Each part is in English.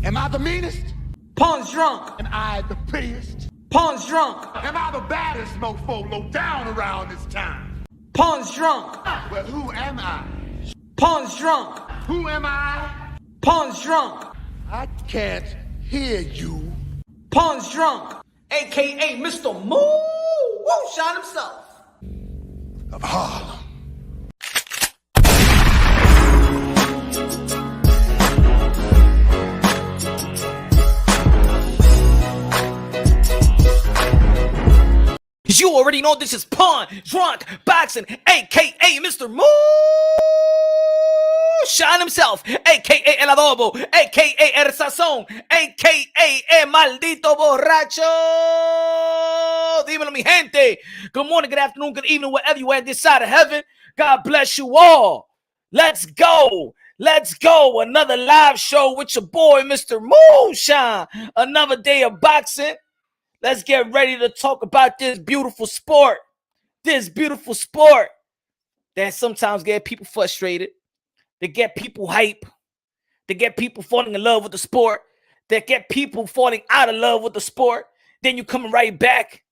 Am I the meanest? Pawn's drunk. Am I the prettiest? Pawn's drunk. Am I the baddest mofo low down around this town? Pawn's drunk. Well, who am I? Pawn's drunk. Who am I? Pawn's drunk. I can't hear you. Pawn's drunk. AKA Mr. Moonshine himself. Of Harlem. You already know this is Pawn Drunk Boxing, aka Mr. Moonshine himself, aka El Adobo, aka El Sazón, aka El Maldito Borracho. Dímelo, mi gente. Good morning, good afternoon, good evening, wherever you are this side of heaven. God bless you all. Let's go. Let's go. Another live show with your boy, Mr. Moonshine. Another day of boxing. Let's get ready to talk about this beautiful sport. This beautiful sport that sometimes get people frustrated. They get people hype. They get people falling in love with the sport. They get people falling out of love with the sport. Then you coming right back.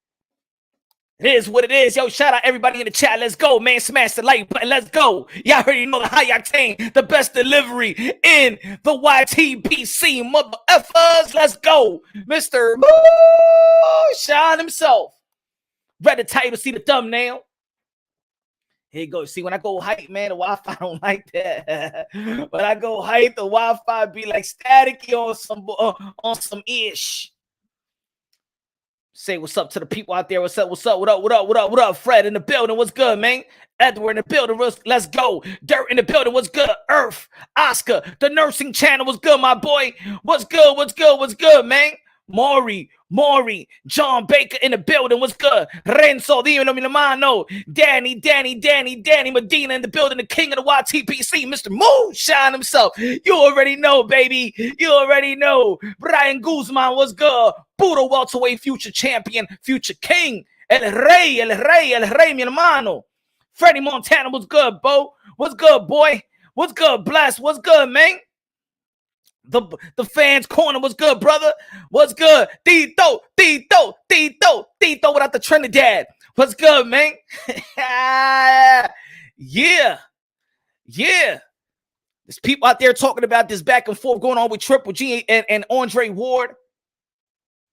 It is what it is. Yo, shout out everybody in the chat. Let's go, man. Smash the like button. Let's go. Y'all already know the high octane, the best delivery in the YTBC. Mother effers. Let's go. Mr. Moonshine himself. Read the title, see the thumbnail. Here you go. See, when I go hype, man, the Wi-Fi don't like that. When I go hype, the Wi-Fi be like staticky on some ish. Say what's up to the people out there. What's up? What's up? What up? What up? What up? What up? Fred in the building. What's good, man? Edward in the building. Let's go. Dirt in the building. What's good? Earth. Oscar. The nursing channel. What's good, my boy? What's good? What's good? What's good, man? Maury. John Baker in the building. What's good? Renzo. Dímelo, mi hermano. Danny Medina in the building. The king of the YTPC. Mr. Moonshine himself. You already know, baby. You already know. Brian Guzman. What's good? Puro welterweight future champion, future king. El rey, mi hermano. Freddie Montana. What's good, Bo? What's good, boy? What's good, Bless? What's good, man? The fans corner, what's good, brother? What's good? Tito without the Trinidad. What's good, man? Yeah. There's people out there talking about this back and forth going on with Triple G and Andre Ward.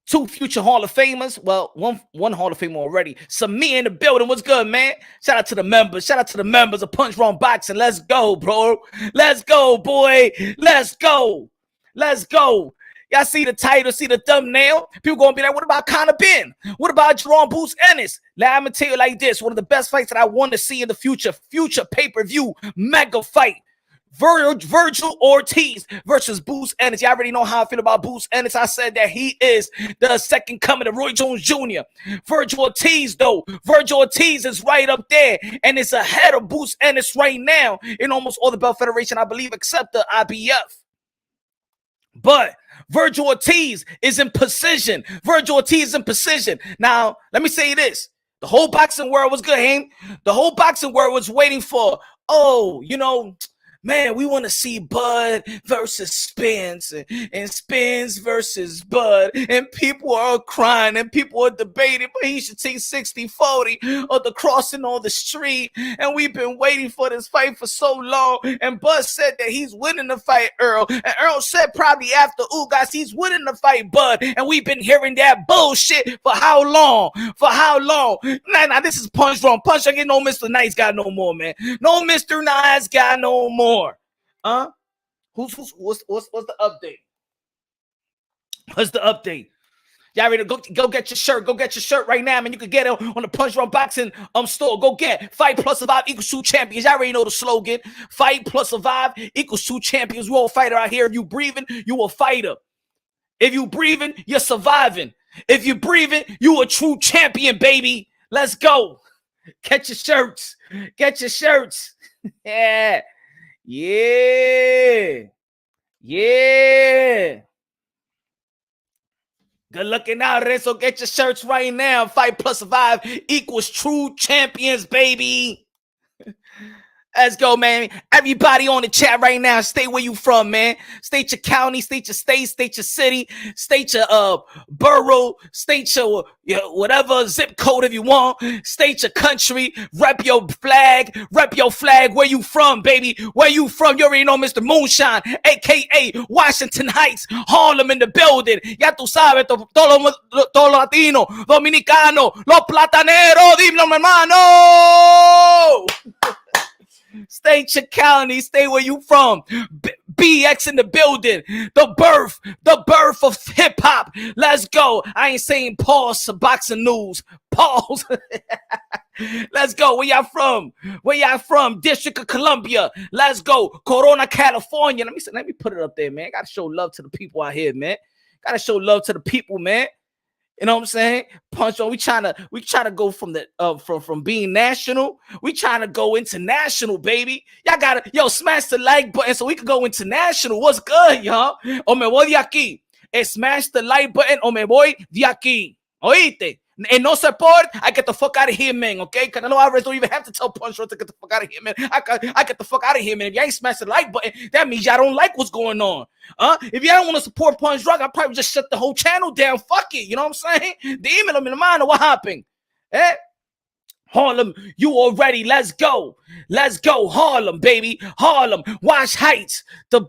Two future Hall of Famers. Well, one Hall of Famer already. Samir in the building. What's good, man? Shout out to the members. Shout out to the members of Punch Wrong Boxing. Let's go, bro. Let's go, boy. Let's go. Let's go. Y'all see the title, see the thumbnail? People gonna be like, what about Conor Ben? What about Jerome Boots Ennis? Now, I'm gonna tell you like this. One of the best fights that I want to see in the future pay-per-view mega fight. Vergil Ortiz versus Boots Ennis. Y'all already know how I feel about Boots Ennis. I said that he is the second coming of Roy Jones Jr. Vergil Ortiz, though. Vergil Ortiz is right up there and is ahead of Boots Ennis right now in almost all the belt federation, I believe, except the IBF. But Vergil Ortiz is in precision. Vergil Ortiz is in precision. Now, let me say this. The whole boxing world was good, Haim. The whole boxing world was waiting for, man, we want to see Bud versus Spence and Spence versus Bud. And people are crying and people are debating, but he should take 60-40 or the crossing on the street. And we've been waiting for this fight for so long. And Bud said that he's winning the fight, Earl. And Earl said probably after Ugas, he's winning the fight, Bud. And we've been hearing that bullshit for how long? For how long? Nah, this is Punch Wrong. Punch, I get no Mr. Nice Guy no more, man. No Mr. Nice Guy no more. What's the update? What's the update? Y'all ready to go get your shirt? Go get your shirt right now, man. You can get it on the Punch Wrong Boxing store. Go get Fight Plus Survive equals 2 champions. Y'all already know the slogan. Fight Plus Survive equals 2 champions. We all fighter out here. If you breathing, you a fighter. If you breathing, you're surviving. If you breathing, you a true champion, baby. Let's go. Get your shirts. Get your shirts. Yeah. Yeah. Good looking out, Renzo. Get your shirts right now. Fight Plus Survive equals true champions, baby. Let's go, man. Everybody on the chat right now, stay where you from, man. State your county, state your state, state your city, state your borough, state your whatever zip code if you want, state your country, rep your flag, where you from, baby. Where you from? You already know Mr. Moonshine, aka Washington Heights, Harlem in the building. Ya tú sabes, todo latino, dominicano, los plataneros, dímelo, mi hermano. State your county, stay where you from. BX in the building. The birth of hip hop. Let's go. I ain't saying pause to boxing news. Pause. Let's go. Where y'all from? Where y'all from? District of Columbia. Let's go. Corona, California. Let me put it up there, man. Gotta show love to the people out here, man. Gotta show love to the people, man. You know what I'm saying? Punch on. We trying to go from the from being national. We trying to go international, baby. Y'all gotta smash the like button so we can go international. What's good, y'all? O me voy de aquí. Smash the like button o me voy de aquí. Oíste? And no support, I get the fuck out of here, man, okay? Canelo Alvarez don't even have to tell Punch Drunk to get the fuck out of here, man. I get the fuck out of here, man. If y'all ain't smashing the like button, that means y'all don't like what's going on. If y'all don't want to support Punch Drunk, I'll probably just shut the whole channel down. Fuck it, you know what I'm saying? Dímelo, mi hermano, what happened? Harlem, you already. Let's go. Let's go. Harlem, baby. Harlem. Wash Heights. The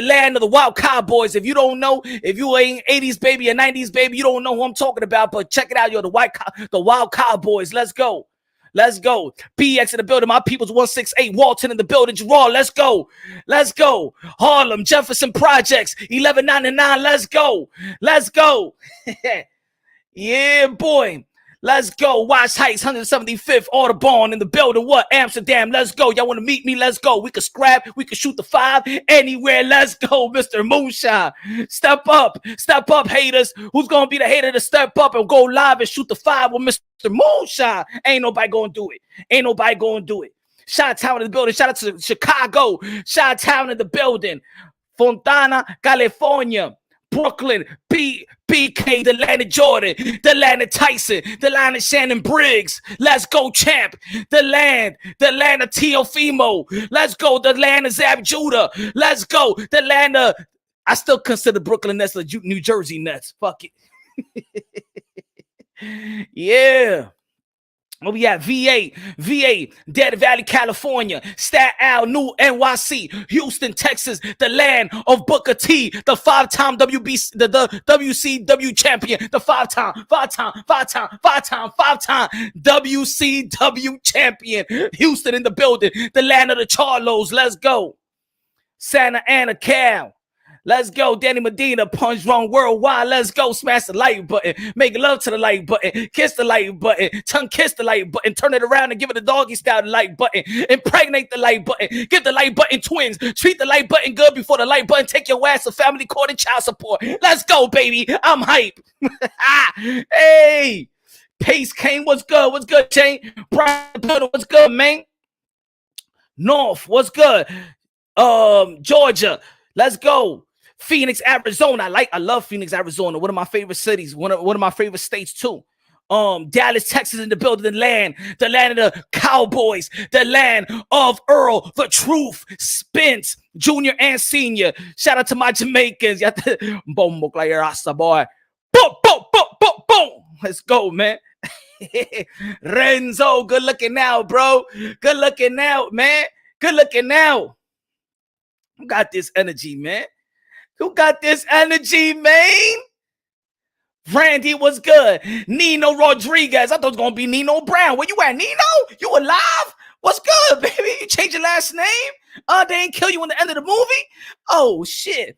land of the wild cowboys. If you don't know, if you ain't 80s baby or 90s baby, you don't know who I'm talking about. But check it out, the wild cowboys. Let's go. Let's go. BX in the building. My people's 168. Walton in the building. Gerard. Let's go. Let's go. Harlem. Jefferson Projects. 1199. Let's go. Let's go. Yeah, boy. Let's go. Wash Heights, 175th, Audubon in the building. What? Amsterdam. Let's go. Y'all want to meet me? Let's go. We can scrap. We can shoot the 5 anywhere. Let's go, Mr. Moonshine. Step up. Step up, haters. Who's going to be the hater to step up and go live and shoot the 5 with Mr. Moonshine? Ain't nobody going to do it. Ain't nobody going to do it. Chi-Town in the building. Shout out to Chicago. Chi-Town in the building. Fontana, California. Brooklyn, BK, the land of Jordan, the land of Tyson, the land of Shannon Briggs. Let's go, champ. The land of Teofimo. Let's go, the land of Zab Judah. Let's go, the land of, I still consider Brooklyn Nets the New Jersey Nets. Fuck it. Yeah. Oh, we got VA, Dead Valley, California, Staten Island, New NYC, Houston, Texas, the land of Booker T, the 5-time WBC, the WCW champion, the 5-time WCW champion, Houston in the building, the land of the Charlos. Let's go. Santa Ana, Cal. Let's go, Danny Medina, Punch Drunk Worldwide. Let's go, smash the like button, make love to the like button, kiss the like button, tongue kiss the like button, turn it around and give it a doggy style like button, impregnate the like button, give the like button twins, treat the like button good before the like button take your ass to family court and child support. Let's go, baby. I'm hype. Hey, Pace Kane, what's good? What's good, Shane? Brian, what's good, man? North, what's good? Georgia, let's go. Phoenix, Arizona. I love Phoenix, Arizona. One of my favorite cities. One of my favorite states too. Dallas, Texas in the building. The land of the Cowboys. The land of Earl, the Truth, Spence, Junior and Senior. Shout out to my Jamaicans. Boom, boy. Boom, boom, boom, boom, boom. Let's go, man. Renzo, good looking now, bro. Good looking now, man. Good looking now. Who got this energy, man? Who got this energy, man? Randy, what's good? Nino Rodriguez. I thought it was going to be Nino Brown. Where you at, Nino? You alive? What's good, baby? You changed your last name? They didn't kill you in the end of the movie? Oh, shit.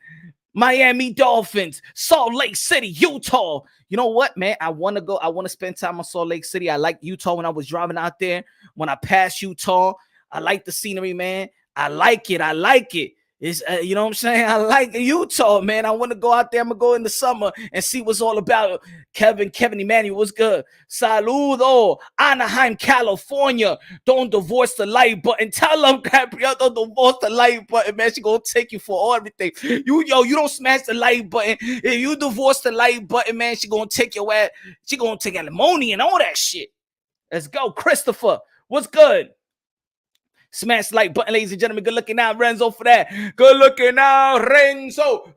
Miami Dolphins, Salt Lake City, Utah. You know what, man? I want to spend time in Salt Lake City. I like Utah when I was driving out there. When I passed Utah, I like the scenery, man. I like it. It's, you know what I'm saying? I like Utah, man. I want to go out there. I'm going to go in the summer and see what's all about. Kevin Emmanuel, what's good? Saludo. Anaheim, California. Don't divorce the like button. Tell them, Gabrielle, don't divorce the like button, man. She going to take you for everything. You don't smash the like button. If you divorce the like button, man, she going to take your ass. She going to take alimony and all that shit. Let's go. Christopher, what's good? Smash the like button, ladies and gentlemen. Good looking out, Renzo, for that. Good looking out, Renzo.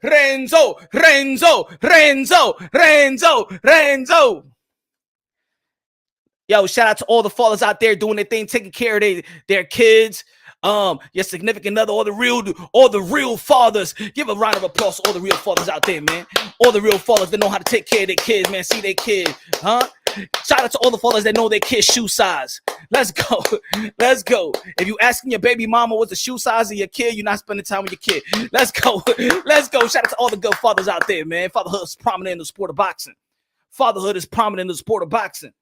Yo, shout out to all the fathers out there doing their thing, taking care of their kids, your significant other, all the real fathers. Give a round of applause to all the real fathers out there, man. All the real fathers that know how to take care of their kids, man. See their kids, huh? Shout out to all the fathers that know their kids' shoe size. Let's go. Let's go. If you asking your baby mama what's the shoe size of your kid, you're not spending time with your kid. Let's go. Let's go. Shout out to all the good fathers out there, man. Fatherhood is prominent in the sport of boxing. Fatherhood is prominent in the sport of boxing.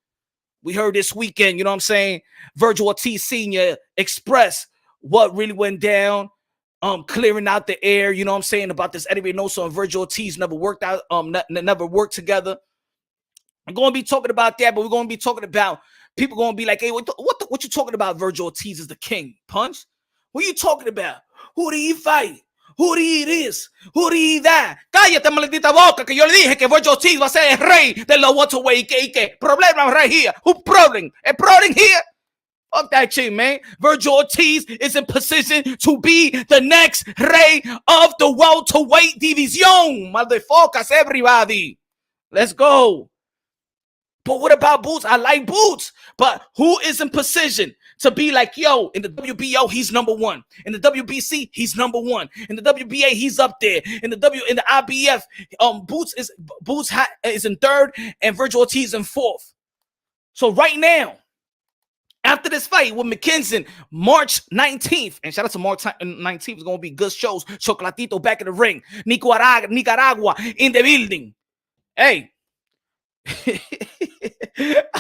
We heard this weekend, you know what I'm saying? Vergil Ortiz Sr. expressed what really went down, clearing out the air, you know what I'm saying, about this Eddie Reynoso and Vergil Ortiz never worked out, never worked together. I'm going to be talking about that, but we're going to be talking about people going to be like, hey, what you talking about? Vergil Ortiz is the king. Punch? What are you talking about? Who did he fight? Who did he this? Who did he that? Cállate, maldita boca, que yo le dije que Vergil Ortiz va a ser el rey de los welterweight. ¿Qué? Problema right here. Who problem? A problem here? Fuck that shit, man. Vergil Ortiz is in position to be the next rey of the welterweight division. Motherfuckers, everybody. Let's go. But what about Boots? I like Boots. But who is in position to be like, yo, in the WBO, he's number one. In the WBC, he's number one. In the WBA, he's up there. In the IBF, Boots is in third and Vergil Ortiz in fourth. So right now, after this fight with McKinson, March 19th, and shout out to March 19th, it's going to be good shows. Chocolatito back in the ring. Nicaragua in the building. Hey.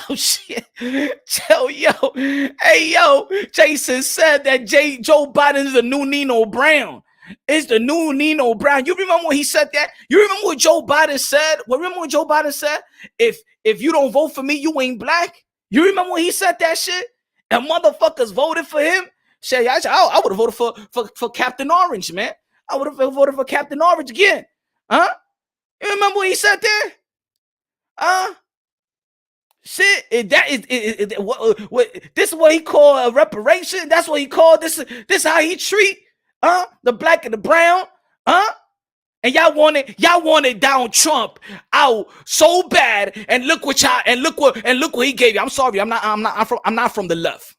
Oh shit. Hey yo, Jason said that Joe Biden is the new Nino Brown. It's the new Nino Brown. You remember when he said that? You remember what Joe Biden said? Remember when Joe Biden said, if you don't vote for me, you ain't black? You remember when he said that shit? And motherfuckers voted for him? Shit, I would have voted for Captain Orange, man. I would have voted for Captain Orange again. Huh? You remember when he said that? Shit, this is what he called a reparation. That's what he called this. This how he treat the black and the brown, and y'all wanted Donald Trump out so bad, and look what he gave you. I'm sorry, I'm not from the left.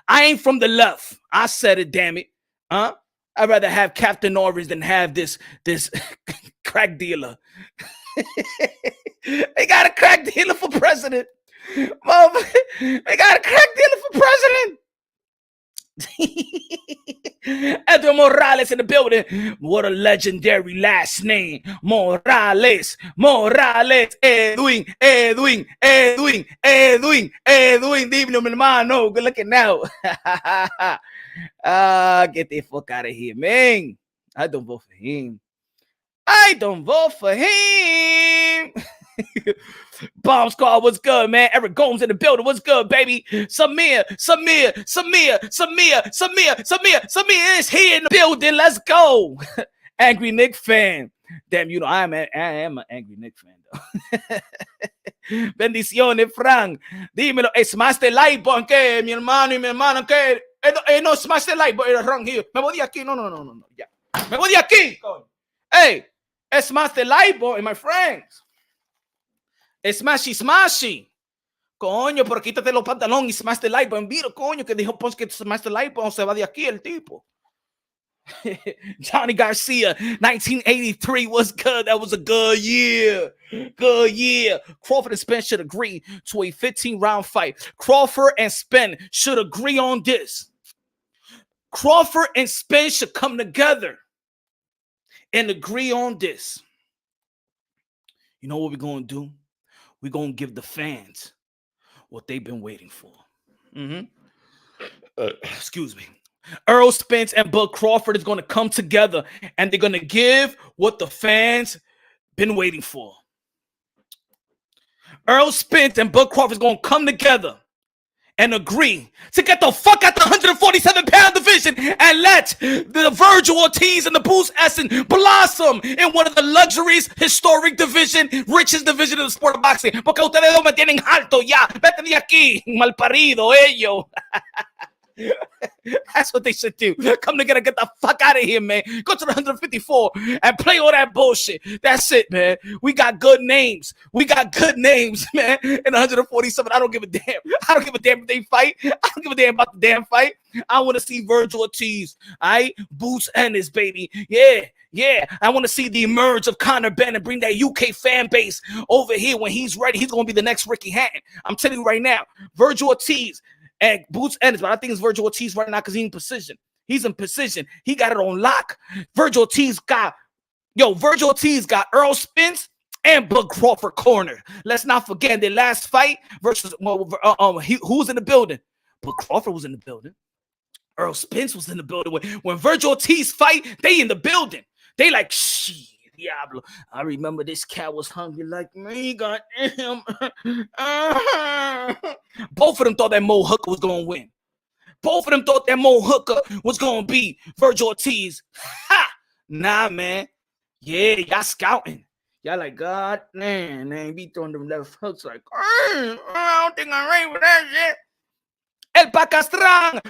I ain't from the left. I said it, damn it. I'd rather have Captain Orange than have this crack dealer. They got a crack dealer for president. They got a crack dealer for president. Edwin Morales in the building. What a legendary last name. Morales. Edwin. Dímelo, mi hermano. Good looking now. Get the fuck out of here, man. I don't vote for him. Bomb Squad, what's good, man? Eric Gomes in the building, what's good, baby? Samir is here in the building. Let's go. Angry Nick fan. Damn, you know I am an Angry Nick fan though. Bendiciones, Frank. Dímelo, smash the like button, que mi hermano, que no smash the like button, wrong here. Me voy de aquí, no, ya. Me voy de aquí. Hey, smash the like button, my friends. Smashy. Coño, pero quítate los pantalones y smash the like button. Viro, coño, que dijo Pons que smash the like button, se va de aquí el tipo. Johnny Garcia, 1983 was good. That was a good year. Crawford and Spence should agree to a 15-round fight. Crawford and Spence should agree on this. Crawford and Spence should come together and agree on this. You know what we're going to do? We're going to give the fans what they've been waiting for. Excuse me. Errol Spence and Bud Crawford is going to come together and they're going to give what the fans been waiting for. Errol Spence and Bud Crawford is going to come together and agree to get the fuck out the 147-pound division and let the Vergil Ortiz and the Boots Essen blossom in one of the luxurious, historic division, richest division of the sport of boxing. Porque ustedes no me tienen alto ya. Vete de aquí, malparido, ellos. That's what they should do. Come together, get the fuck out of here, man. Go to the 154 and play all that bullshit. That's it, man. We got good names. We got good names, man. In 147, I don't give a damn. I don't give a damn if they fight. I don't give a damn about the damn fight. I want to see Vergil Ortiz, all right? Boots Ennis, baby. Yeah. I want to see the emerge of Conor Benn and bring that UK fan base over here. When he's ready, he's going to be the next Ricky Hatton. I'm telling you right now, Vergil Ortiz and Boots Ennis, but I think it's Vergil Ortiz right now because he's in position. He's in position. He got it on lock. Vergil Ortiz got Earl Spence and Bud Crawford corner. Let's not forget the last fight versus who was in the building? Bud Crawford was in the building. Earl Spence was in the building. When Vergil Ortiz fight, they in the building. They like, shit, Diablo. I remember this cat was hungry like me, goddamn. Both of them thought that Mo Hooker was going to win. Both of them thought that Mo Hooker was going to be Vergil Ortiz. Ha! Nah, man. Yeah, y'all scouting. Y'all like, God, man, be throwing them left hooks like, I don't think I'm ready for that shit. El Pacastrán.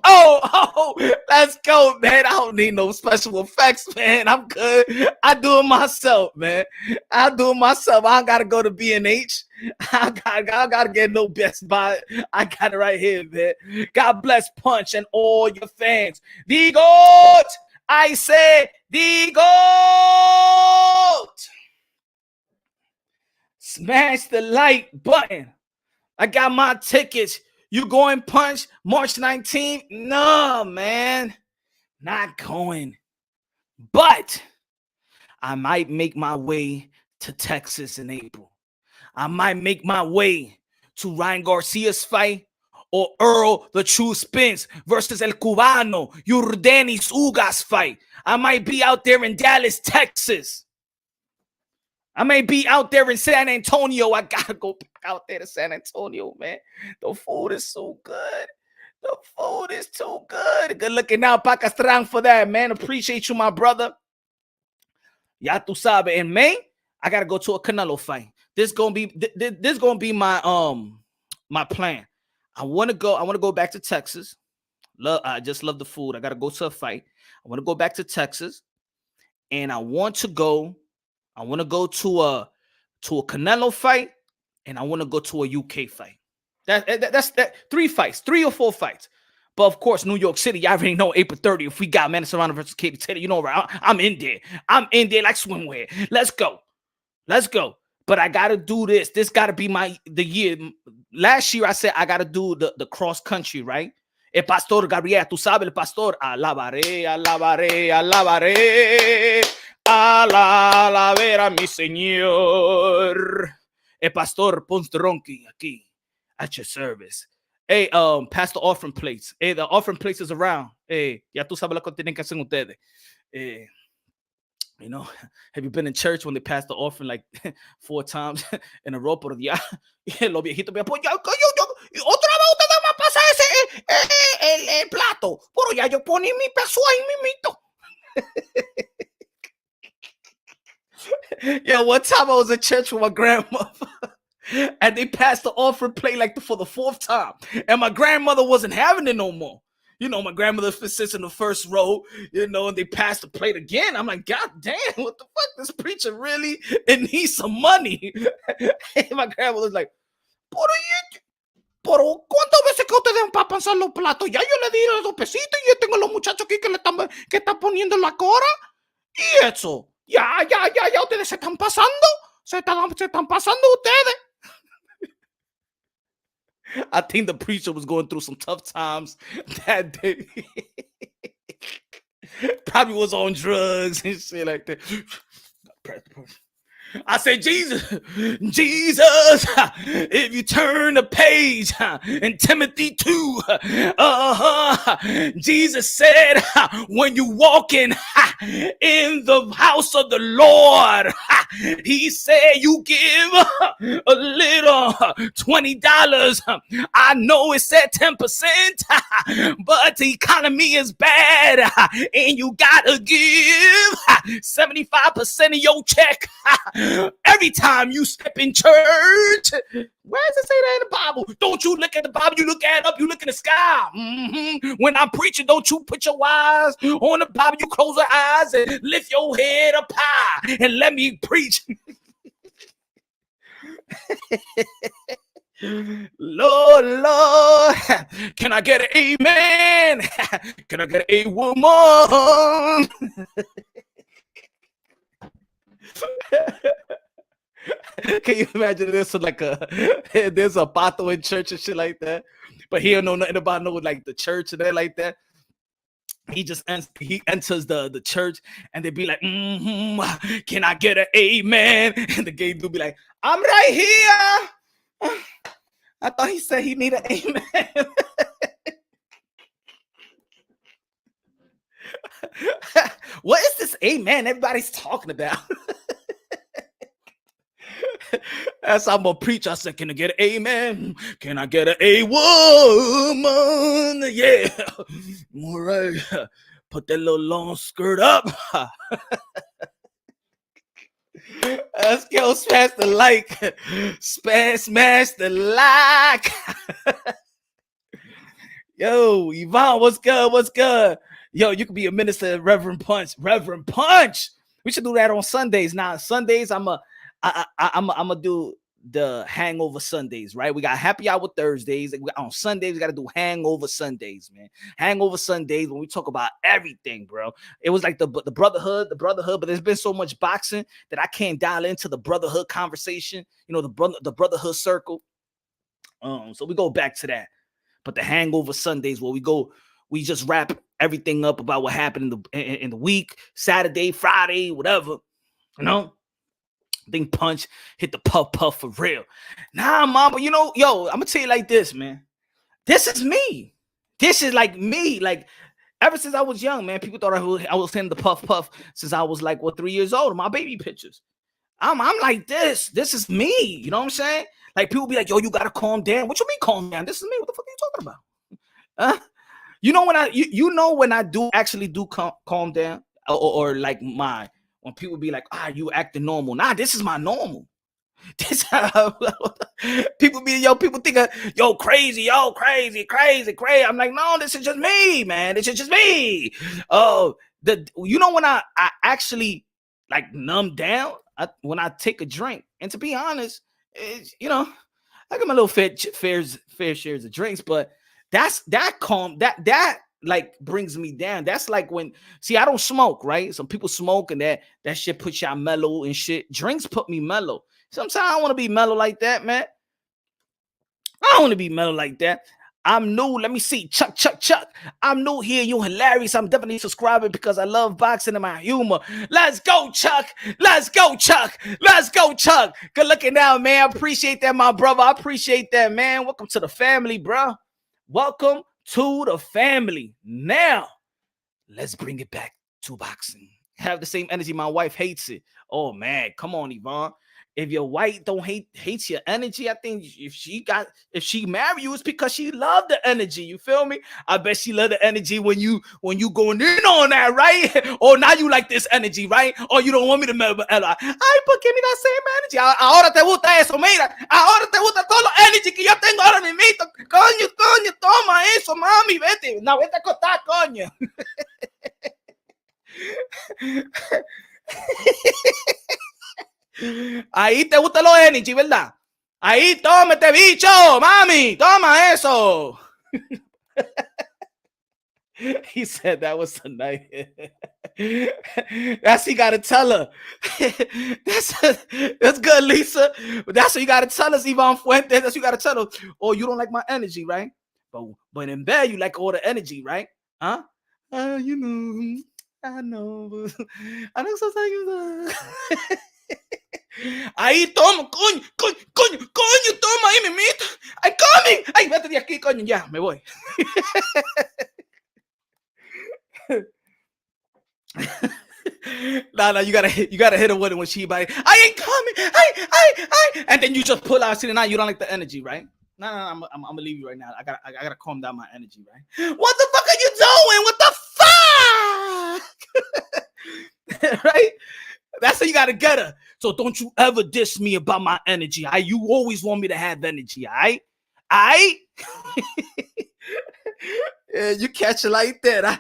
Oh, let's go, man. I don't need no special effects, man. I'm good. I do it myself, man. I do it myself. I gotta go to B&H. I gotta get no Best Buy. I got it right here, man. God bless Punch and all your fans. The GOAT! I say the GOAT! Smash the like button. I got my tickets. You going, Punch? March 19th? No, man. Not going. But I might make my way to Texas in April. I might make my way to Ryan Garcia's fight or Earl the True Spence versus El Cubano, Yordenis Ugas fight. I might be out there in Dallas, Texas. I may be out there in San Antonio. I gotta go back out there to San Antonio, man. The food is so good. The food is too good. Good looking out, Pacastrán, for that, man. Appreciate you, my brother. Ya tu sabe. In May, I gotta go to a Canelo fight. This gonna be my my plan. I wanna go back to Texas. I just love the food. I gotta go to a fight. I want to go back to Texas, and I want to go to a Canelo fight, and I want to go to a UK fight. That's 3 or 4 fights. But of course, New York City, y'all already know April 30th. If we got Manny Pacquiao versus Katie Taylor, you know, right? I'm in there. I'm in there like swimwear. Let's go. But I gotta do this. This gotta be the year. Last year I said I gotta do the cross country, right? El Pastor Gabriel, tú sabes, el Pastor, alabaré, alabaré, alabaré, alabaré a mi Señor. El Pastor Ponce Ronqui aquí, at your service. Hey, pass the offering plates. Hey, the offering plates is around. Hey, ya tú sabes lo que tienen que hacer ustedes. You know, have you been in church when they pass the offering like 4 times in a row? Pero ya, los viejitos me apoyan. Otra vez ustedes me pasan el plato. Pero ya yo poní mi peso ahí mimito. Yeah, one time I was in church with my grandmother. And they passed the offering plate like for the 4th time. And my grandmother wasn't having it no more. You know, my grandmother sits in the first row, you know, and they pass the plate again. I'm like, God damn, what the fuck? This preacher really needs some money. And my grandmother's like, pero ¿cuántas veces que ustedes van a pasar los platos? Ya yo le di los 2 pesitos y yo tengo los muchachos aquí que están poniendo la cora. Y eso, ya, ustedes se están pasando. Se están pasando ustedes. I think the preacher was going through some tough times that day. Probably was on drugs and shit like that. I said, Jesus, if you turn the page in Timothy 2, Jesus said, when you walk in the house of the Lord, He said you give a little $20. I know it said 10%, but the economy is bad and you gotta give 75% of your check every time you step in church. Where does it say that in the Bible? Don't you look at the Bible, you look at it up, you look in the sky. When I'm preaching, don't you put your eyes on the Bible, you close your eyes and lift your head up high and let me preach. Lord, can I get an amen? Can I get a woman? Can you imagine this? Like there's a pato in church and shit like that, but he don't know nothing about like the church and that like that. He just enters the church and they be like, can I get an amen? And the gay dude be like, I'm right here. I thought he said he need an amen. What is this amen everybody's talking about? As I'm gonna preach, I said, can I get an amen? Can I get a woman? Yeah. All right. Put that little long skirt up. Let's go smash the like. Smash the like. Yo, Yvonne, what's good? What's good? Yo, you could be a minister, Reverend Punch. Reverend Punch. We should do that on Sundays. Now, Sundays, I'm gonna do the hangover Sundays, right? We got happy hour Thursdays. On Sundays, we got to do hangover Sundays, man. Hangover Sundays when we talk about everything, bro. It was like the brotherhood, but there's been so much boxing that I can't dial into the brotherhood conversation, you know, the brotherhood circle. So we go back to that. But the hangover Sundays where we just wrap everything up about what happened in the week, Saturday, Friday, whatever, you know. Think Punch hit the puff for real. Nah, mom, but you know, yo, I'm gonna tell you like this, man. This is me. This is like me. Like ever since I was young, man, people thought I was hitting the puff since I was like 3 years old. My baby pictures. I'm like this. This is me. You know what I'm saying? Like people be like, yo, you gotta calm down. What you mean calm down? This is me. What the fuck are you talking about? You know when I do actually calm down or like when people be like, you acting normal. Nah, this is my normal. This people think of crazy, crazy. I'm like, no, this is just me, man. This is just me. When I actually like numb down when I take a drink, and to be honest, I got my little fair shares of drinks, but that like brings me down. That's like when, I don't smoke, right? Some people smoke and that shit puts y'all mellow and shit. Drinks put me mellow. Sometimes I want to be mellow like that, man. I don't want to be mellow like that. I'm new. Let me see. Chuck. I'm new here. You hilarious. I'm definitely subscribing because I love boxing and my humor. Let's go, Chuck. Good looking out, man. I appreciate that, my brother. I appreciate that, man. Welcome to the family, bro. Welcome to the family. Now, let's bring it back to boxing. Have the same energy. My wife hates it. Oh, man. Come on, Yvonne. If your wife don't hates your energy, I think if she marry you, it's because she love the energy. You feel me? I bet she love the energy when you going in on that, right? Or now you like this energy, right? Or you don't want me to marry. Ay, but give me that same energy. Ahora te gusta eso, mira. Ahora te gusta toda la energy que yo tengo ahora mismo. Coño, toma eso, mami, vete. No, vete a acostar, coño. Ahí te gusta los energy, ¿verdad? Ahí, tómate, bicho, mami, toma eso. He said that was a night. That's what you gotta tell her. That's good, Lisa. But that's what you gotta tell us, Yvonne Fuentes. That's what you gotta tell her. Oh, you don't like my energy, right? But in bed, you like all the energy, right? Huh? I know. I know sometimes. Ahí, toma, coño, toma ahí, mimito. I'm coming. Ay, vete de aquí, coño, ya, me voy. Nah, you gotta hit her with it when she like, I ain't coming, I, and then you just pull out. See, now you don't like the energy, right? No, I'm gonna leave you right now. I gotta calm down my energy, right? What the fuck are you doing? What the fuck? Right? That's how you gotta get her. So don't you ever diss me about my energy. You always want me to have energy, I. Yeah, you catch it like that. I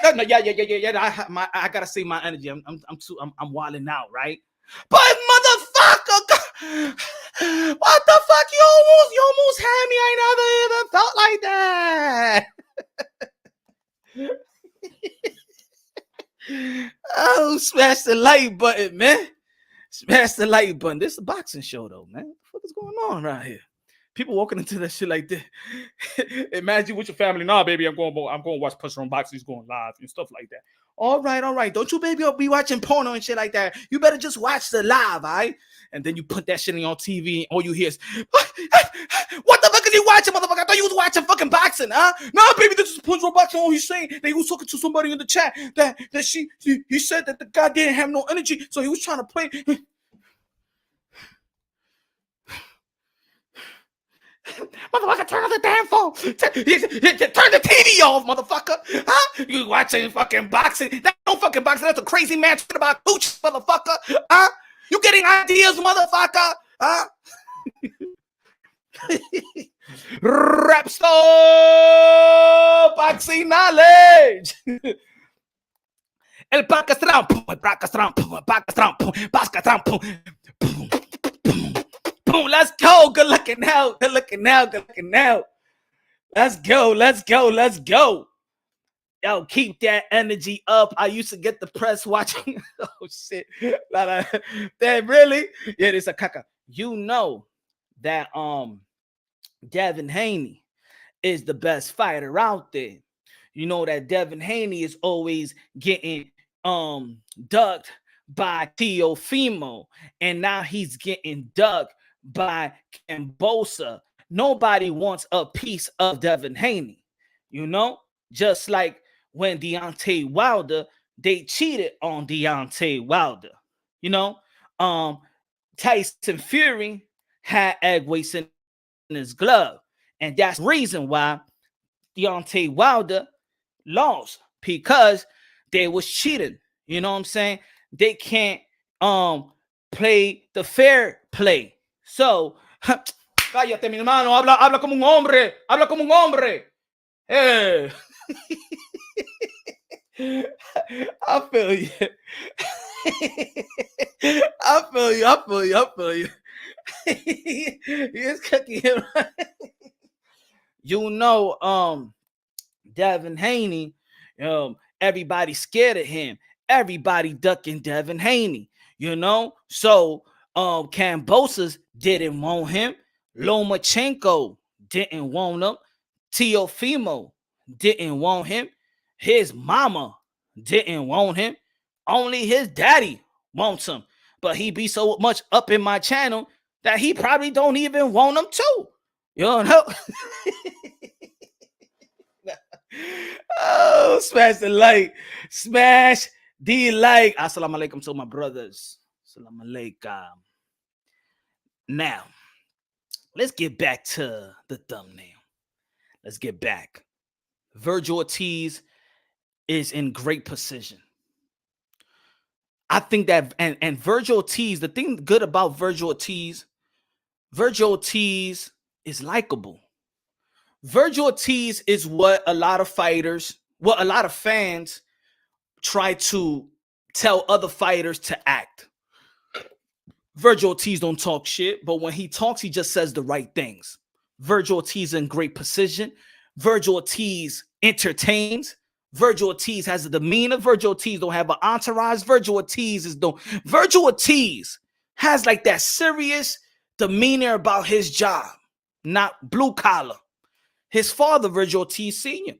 coming. No, yeah. I gotta save my energy. I'm wilding out, right? But motherfucker, what the fuck? You almost had me. I never even felt like that. Oh, smash the like button, man. Smash the like button. This is a boxing show, though, man. What the fuck is going on around here? People walking into that shit like that. Imagine with your family. Nah, baby, I'm going to watch Push on Boxing. He's going live and stuff like that. All right. Don't you, baby, be watching porno and shit like that. You better just watch the live, all right? And then you put that shit on TV and all you hear is, what the fuck is he watching, motherfucker? I thought you was watching fucking boxing, huh? Nah, baby, this is Punch on Boxing. All he's saying, that he was talking to somebody in the chat that he said that the guy didn't have no energy, so he was trying to play. Motherfucker, turn on the damn phone. Turn the TV off, motherfucker. Huh? You watching fucking boxing? That's no fucking boxing. That's a crazy man talking about cooch, motherfucker. Huh? You getting ideas, motherfucker? Huh? Rap store boxing knowledge. El Boom, let's go. Good looking out. Let's go. Yo, keep that energy up. I used to get the press watching. Oh, shit. That really? Yeah, it's a caca. You know that Devin Haney is the best fighter out there. You know that Devin Haney is always getting ducked by Teofimo, and now he's getting ducked by Kambosa. Nobody wants a piece of Devin Haney, you know, just like when Deontay Wilder, they cheated on Deontay Wilder, you know. Tyson Fury had egg waste in his glove, and that's the reason why Deontay Wilder lost, because they was cheating. You know what I'm saying? They can't play the fair play. So, cállate, mi hermano, habla como un hombre. Hey. I feel you. He's cooking him. You know, Devin Haney, everybody scared of him. Everybody ducking Devin Haney, you know? So, Kambosos didn't want him. Lomachenko didn't want him. Teofimo didn't want him. His mama didn't want him. Only his daddy wants him. But he be so much up in my channel that he probably don't even want him too. You know? Oh, smash the like. Smash the like. Assalamu alaikum to my brothers. Assalamu alaikum. Now, let's get back to the thumbnail. Let's get back. Vergil Ortiz is in great position. I think that, and Vergil Ortiz, the thing good about Vergil Ortiz is likable. Vergil Ortiz is what a lot of fighters, what a lot of fans try to tell other fighters to act. Vergil Ortiz don't talk shit, but when he talks, he just says the right things. Vergil Ortiz in great position. Vergil Ortiz entertains. Vergil Ortiz has a demeanor. Vergil Ortiz don't have an entourage. Vergil Ortiz has like that serious demeanor about his job, not blue collar. His father, Vergil Ortiz Sr.,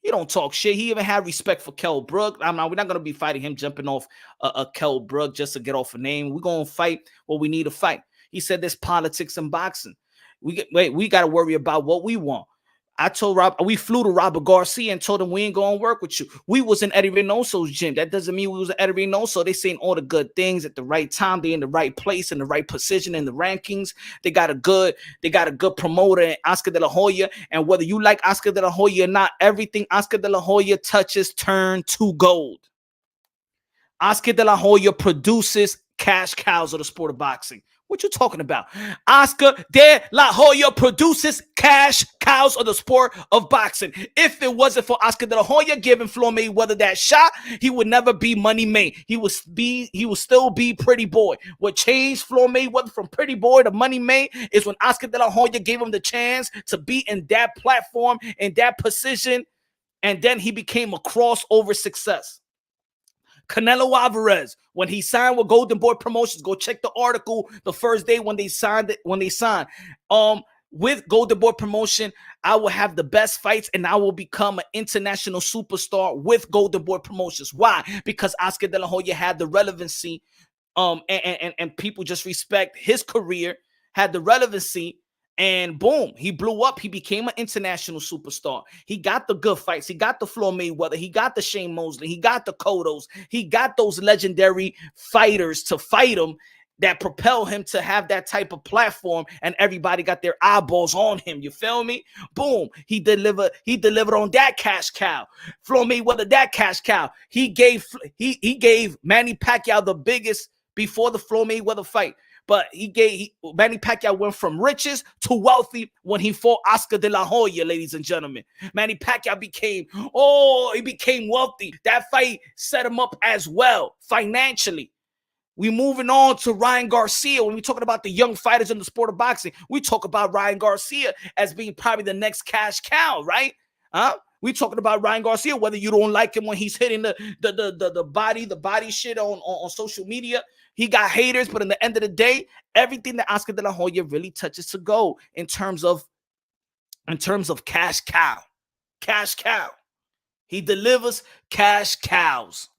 he don't talk shit. He even had respect for Kell Brook. We're not going to be fighting him jumping off a Kell Brook just to get off a name. We're going to fight what we need to fight. He said there's politics in boxing. We got to worry about what we want. We flew to Robert Garcia and told him we ain't gonna work with you. We was in Eddie Reynoso's gym. That doesn't mean we was in Eddie Reynoso. They saying all the good things at the right time. They in the right place, in the right position in the rankings. They got a good promoter in Oscar De La Hoya. And whether you like Oscar De La Hoya or not, everything Oscar De La Hoya touches turn to gold. Oscar De La Hoya produces cash cows of the sport of boxing. What you talking about? Oscar De La Hoya produces cash cows of the sport of boxing. If it wasn't for Oscar De La Hoya giving Floyd Mayweather that shot, he would never be Money May. He would still be Pretty Boy. What changed Floyd Mayweather from Pretty Boy to Money May is when Oscar De La Hoya gave him the chance to be in that platform, in that position, and then he became a crossover success. Canelo Alvarez, when he signed with Golden Boy Promotions, go check the article the first day when they signed. With Golden Boy Promotion, I will have the best fights and I will become an international superstar with Golden Boy Promotions. Why? Because Oscar De La Hoya had the relevancy, and people just respect his career, had the relevancy. And boom, he blew up. He became an international superstar. He got the good fights. He got the Floyd Mayweather. He got the Shane Mosley. He got the Cottos. He got those legendary fighters to fight him that propel him to have that type of platform. And everybody got their eyeballs on him. You feel me? Boom. He delivered on that cash cow. Floyd Mayweather, that cash cow. He gave Manny Pacquiao the biggest before the Floyd Mayweather fight. But Manny Pacquiao went from riches to wealthy when he fought Oscar De La Hoya, ladies and gentlemen. Manny Pacquiao became wealthy. That fight set him up as well financially. We moving on to Ryan Garcia. When we talking about the young fighters in the sport of boxing, we talk about Ryan Garcia as being probably the next cash cow, right? We talking about Ryan Garcia, whether you don't like him when he's hitting the body shit on social media. He got haters, but in the end of the day, everything that Oscar De La Hoya really touches to go in terms of cash cow. Cash cow. He delivers cash cows.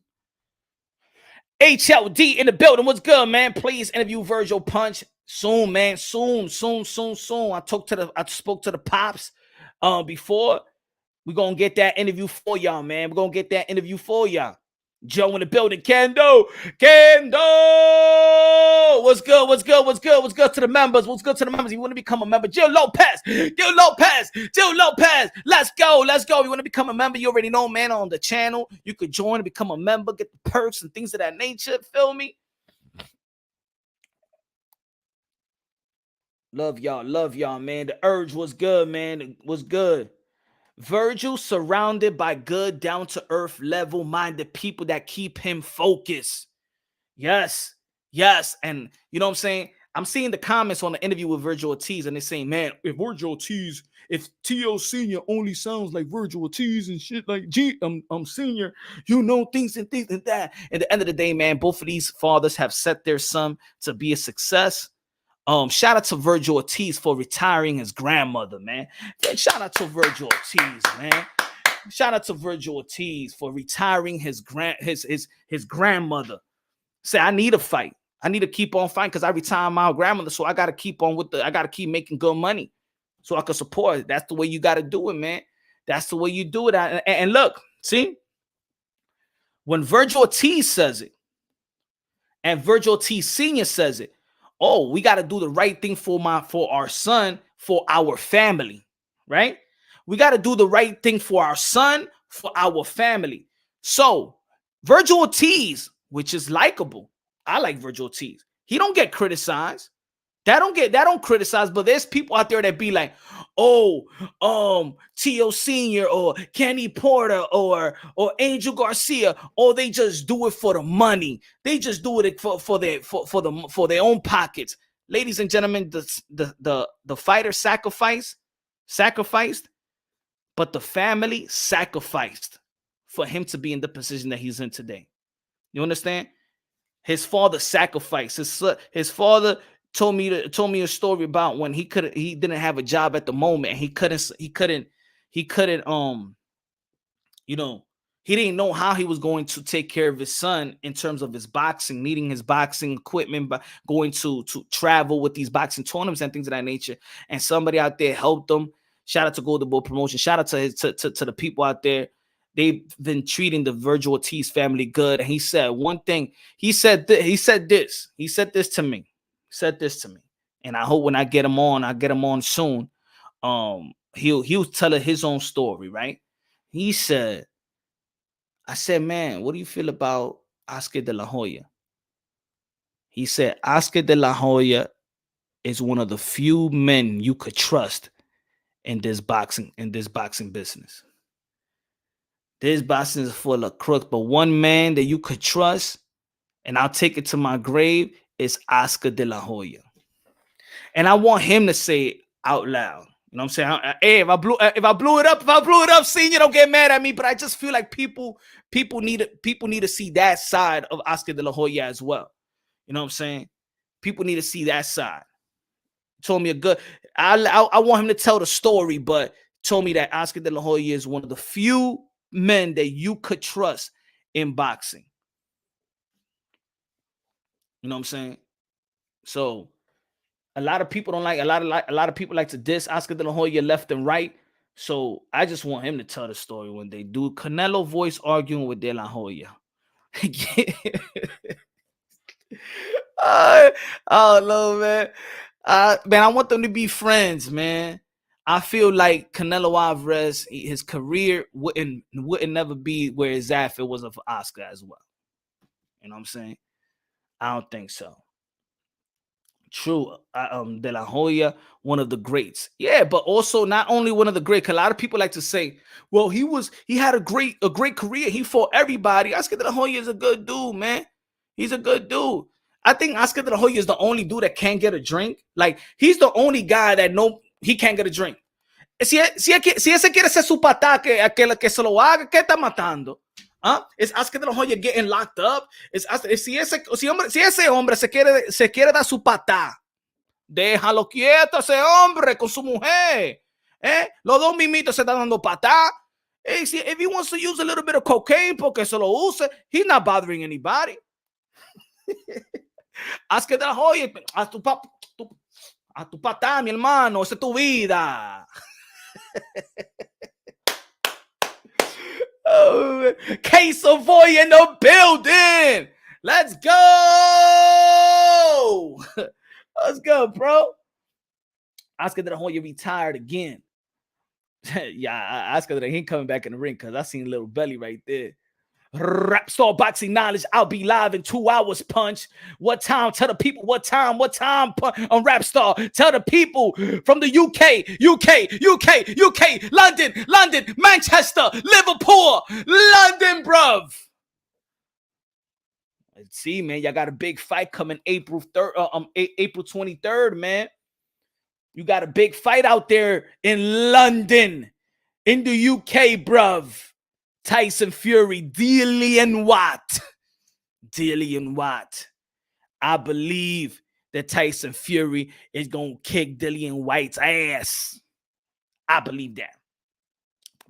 HLD in the building. What's good, man? Please interview Virgil Punch soon, man. Soon. I spoke to the pops before. We're gonna get that interview for y'all, man. We're gonna get that interview for y'all. Joe in the building. Kendo. What's good to the members? What's good to the members? You want to become a member? Jill Lopez. Let's go. You want to become a member? You already know, man, on the channel. You could join and become a member, get the perks and things of that nature. Feel me? Love y'all, man. The urge was good, man. It was good. Virgil surrounded by good, down-to-earth, level-minded people that keep him focused. Yes. And you know what I'm saying? I'm seeing the comments on the interview with Vergil Ortiz, and they're saying, man, if T.O. Sr. only sounds like Vergil Ortiz and shit like I'm Senior, you know, things and that. At the end of the day, man, both of these fathers have set their son to be a success. Shout out to Vergil Ortiz for retiring his grandmother, man. Shout out to Vergil Ortiz, man. Shout out to Vergil Ortiz for retiring his grandmother. Say, I need a fight. I need to keep on fighting because I retired my grandmother, so I gotta keep making good money so I can support it. That's the way you gotta do it, man. That's the way you do it. And look, see, when Vergil Ortiz says it, and Vergil Ortiz Sr. says it, oh, we got to do the right thing for our son, for our family, right? We got to do the right thing for our son, for our family. So Vergil Ortiz, which is likable. I like Vergil Ortiz. He don't get criticized. That don't criticize, but there's people out there that be like, T.O. Sr. or Kenny Porter or Angel Garcia, or they just do it for the money. They just do it for their own pockets. Ladies and gentlemen, the fighter sacrificed, but the family sacrificed for him to be in the position that he's in today. You understand? His father sacrificed. His father told me a story about when he didn't have a job at the moment, and he couldn't he didn't know how he was going to take care of his son in terms of his boxing, needing his boxing equipment, but going to travel with these boxing tournaments and things of that nature. And somebody out there helped him, Shout out to Golden Bull Promotion. Shout out to the people out there. They've been treating the Vergil Ortiz family good. And he said one thing. He said this to me. And I hope when I get him on soon. He'll tell his own story, right? He said, I said, man, what do you feel about Oscar de la Hoya? He said, Oscar de la Hoya is one of the few men you could trust in this boxing business. This boxing is full of crooks, but one man that you could trust, and I'll take it to my grave, is Oscar de la Hoya. And I want him to say it out loud. You know what I'm saying? Hey, if I blew it up, senior, don't get mad at me. But I just feel like people need to see that side of Oscar de la Hoya as well. You know what I'm saying? People need to see that side. Told me I want him to tell the story, but told me that Oscar de la Hoya is one of the few men that you could trust in boxing. You know what I'm saying? So a lot of people don't like, a lot of people like to diss Oscar de la Hoya left and right. So I just want him to tell the story when they do. Canelo voice arguing with De La Hoya. Oh no, man. Man, I want them to be friends, man. I feel like Canelo Alvarez, his career wouldn't never be where it's at if it wasn't for Oscar as well. You know what I'm saying? I don't think so. True, De La Hoya, one of the greats. Yeah, but also not only one of the greats. A lot of people like to say, well, he had a great career. He fought everybody. Oscar De La Hoya is a good dude, man. He's a good dude. I think Oscar De La Hoya is the only dude that can't get a drink. Like, he's the only guy that he can't get a drink. Si ese quiere hacer su patá, que se lo haga, ¿qué está matando? Is Oscar De La Hoya getting locked up? Si ese hombre se quiere dar su patá, déjalo quieto ese hombre con su mujer. Los dos mimitos se están dando patá. If he wants to use a little bit of cocaine porque se lo use, he's not bothering anybody. Oscar De La Hoya, a tu patá, mi hermano, esa es tu vida. Oh, Case Savoy in the building. Let's go. Let's go, bro. Oscar De La Hoya retired again. Yeah, Oscar De La Hoya ain't coming back in the ring because I seen a little belly right there. Rap Star Boxing Knowledge. I'll be live in 2 hours. Punch. What time? Tell the people what time. On Rap Star. Tell the people from the UK, London, Manchester, Liverpool, London, bruv. Let's see, man. Y'all got a big fight coming April 23rd, man. You got a big fight out there in London, in the UK, bruv. Tyson Fury, Dillian Whyte. I believe that Tyson Fury is going to kick Dillian Whyte's ass. I believe that.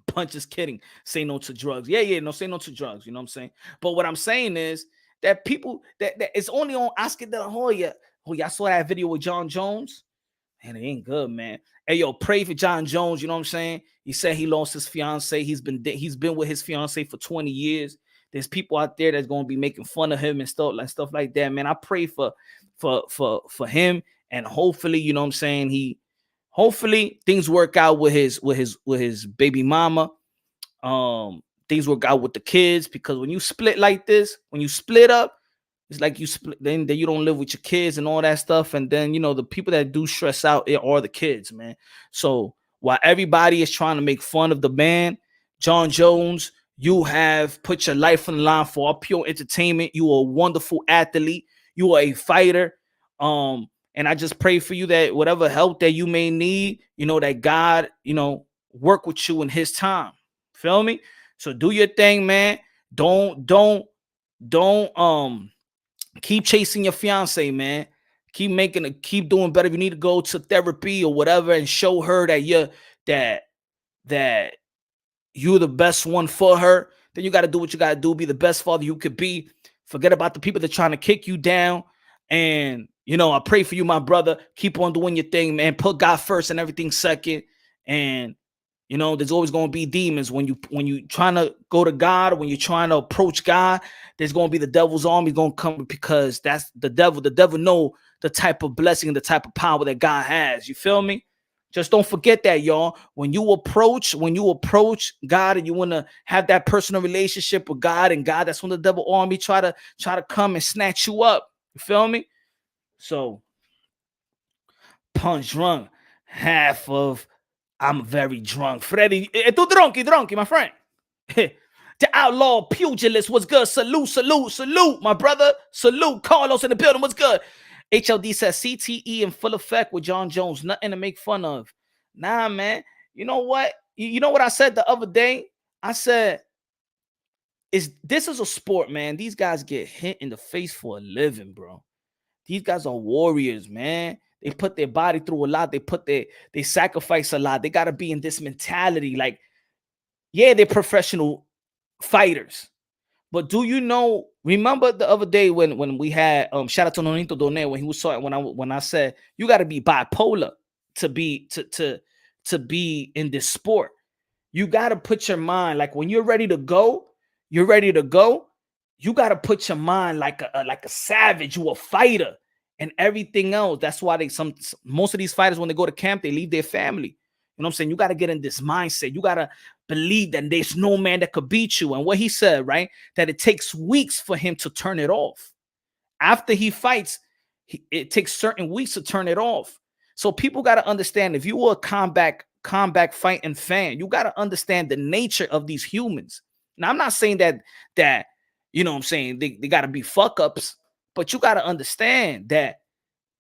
Punch is kidding. Say no to drugs. Yeah, no, say no to drugs. You know what I'm saying? But what I'm saying is that people, that it's only on Oscar De La Hoya. Oh, y'all saw that video with Jon Jones? Man, it ain't good, man. Hey, yo, pray for Jon Jones. You know what I'm saying? He said he lost his fiance. He's been with his fiance for 20 years. There's people out there that's gonna be making fun of him and stuff like that. Man, I pray for him, and hopefully, you know what I'm saying, hopefully things work out with his baby mama. Things work out with the kids, because when you split like this, when you split up, it's like you split, then you don't live with your kids and all that stuff. And then, you know, the people that do stress out are the kids, man. So while everybody is trying to make fun of the man, Jon Jones, you have put your life on the line for our pure entertainment. You are a wonderful athlete. You are a fighter. And I just pray for you that whatever help that you may need, you know, that God, you know, work with you in his time. Feel me? So do your thing, man. Don't keep chasing your fiance, man. Keep doing better. If you need to go to therapy or whatever and show her that you're the best one for her, then you got to do what you got to do. Be the best father you could be. Forget about the people that are trying to kick you down. And, you know, I pray for you, my brother. Keep on doing your thing, man. Put God first and everything second. And you know, there's always going to be demons when you trying to go to God, when you're trying to approach God. There's going to be the devil's army going to come, because that's the devil. The devil know the type of blessing and the type of power that God has. You feel me? Just don't forget that, y'all. When you approach God and you want to have that personal relationship with God and God, that's when the devil army try to come and snatch you up. You feel me? So, punch drunk, half of I'm very drunk. Freddy, tu drunky, my friend. The outlaw pugilist, what's good? Salute, my brother. Salute, Carlos in the building, what's good? HLD says CTE in full effect with Jon Jones. Nothing to make fun of. Nah, man. You know what? You know what I said the other day? I said, this is a sport, man. These guys get hit in the face for a living, bro. These guys are warriors, man. They put their body through a lot. They sacrifice a lot. They got to be in this mentality. Like, yeah, they're professional fighters. But do you know, remember the other day when we had shout out to Nonito Donaire when he was talking, when I said you got to be bipolar to be in this sport. You got to put your mind, like when you're ready to go. You got to put your mind like a savage. You a fighter and everything else. That's why most of these fighters, when they go to camp, they leave their family. You know what I'm saying? You got to get in this mindset. You got to believe that there's no man that could beat you. And what he said, right? That it takes weeks for him to turn it off. After he fights, it takes certain weeks to turn it off. So people got to understand, if you were a combat fighting fan, you got to understand the nature of these humans. Now, I'm not saying that you know what I'm saying, they got to be fuck ups, but you got to understand that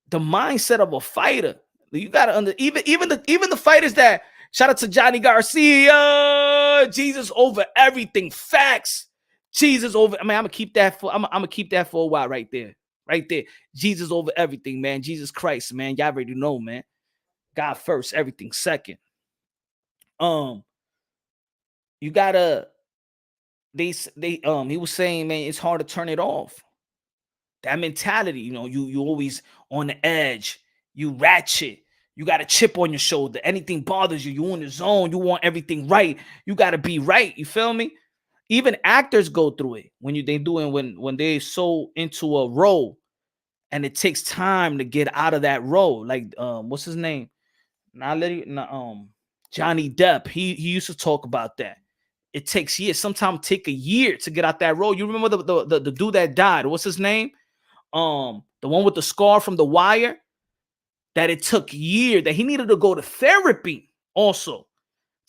the mindset of a fighter, you got to even the fighters that, shout out to Johnny Garcia, Jesus over everything, facts, Jesus over. I mean, I'm gonna keep that for a while right there. Jesus over everything, man. Jesus Christ, man. Y'all already know, man. God first, everything second. You gotta. He was saying, man, it's hard to turn it off. That mentality, you know, you always on the edge, you ratchet, you got a chip on your shoulder. Anything bothers you, you in the zone, you want everything right. You got to be right. You feel me? Even actors go through it when they so into a role, and it takes time to get out of that role. Like what's his name? Johnny Depp. He used to talk about that. It takes years. Sometimes take a year to get out that role. You remember the dude that died? What's his name? The one with the scar from The Wire. That it took years. That he needed to go to therapy also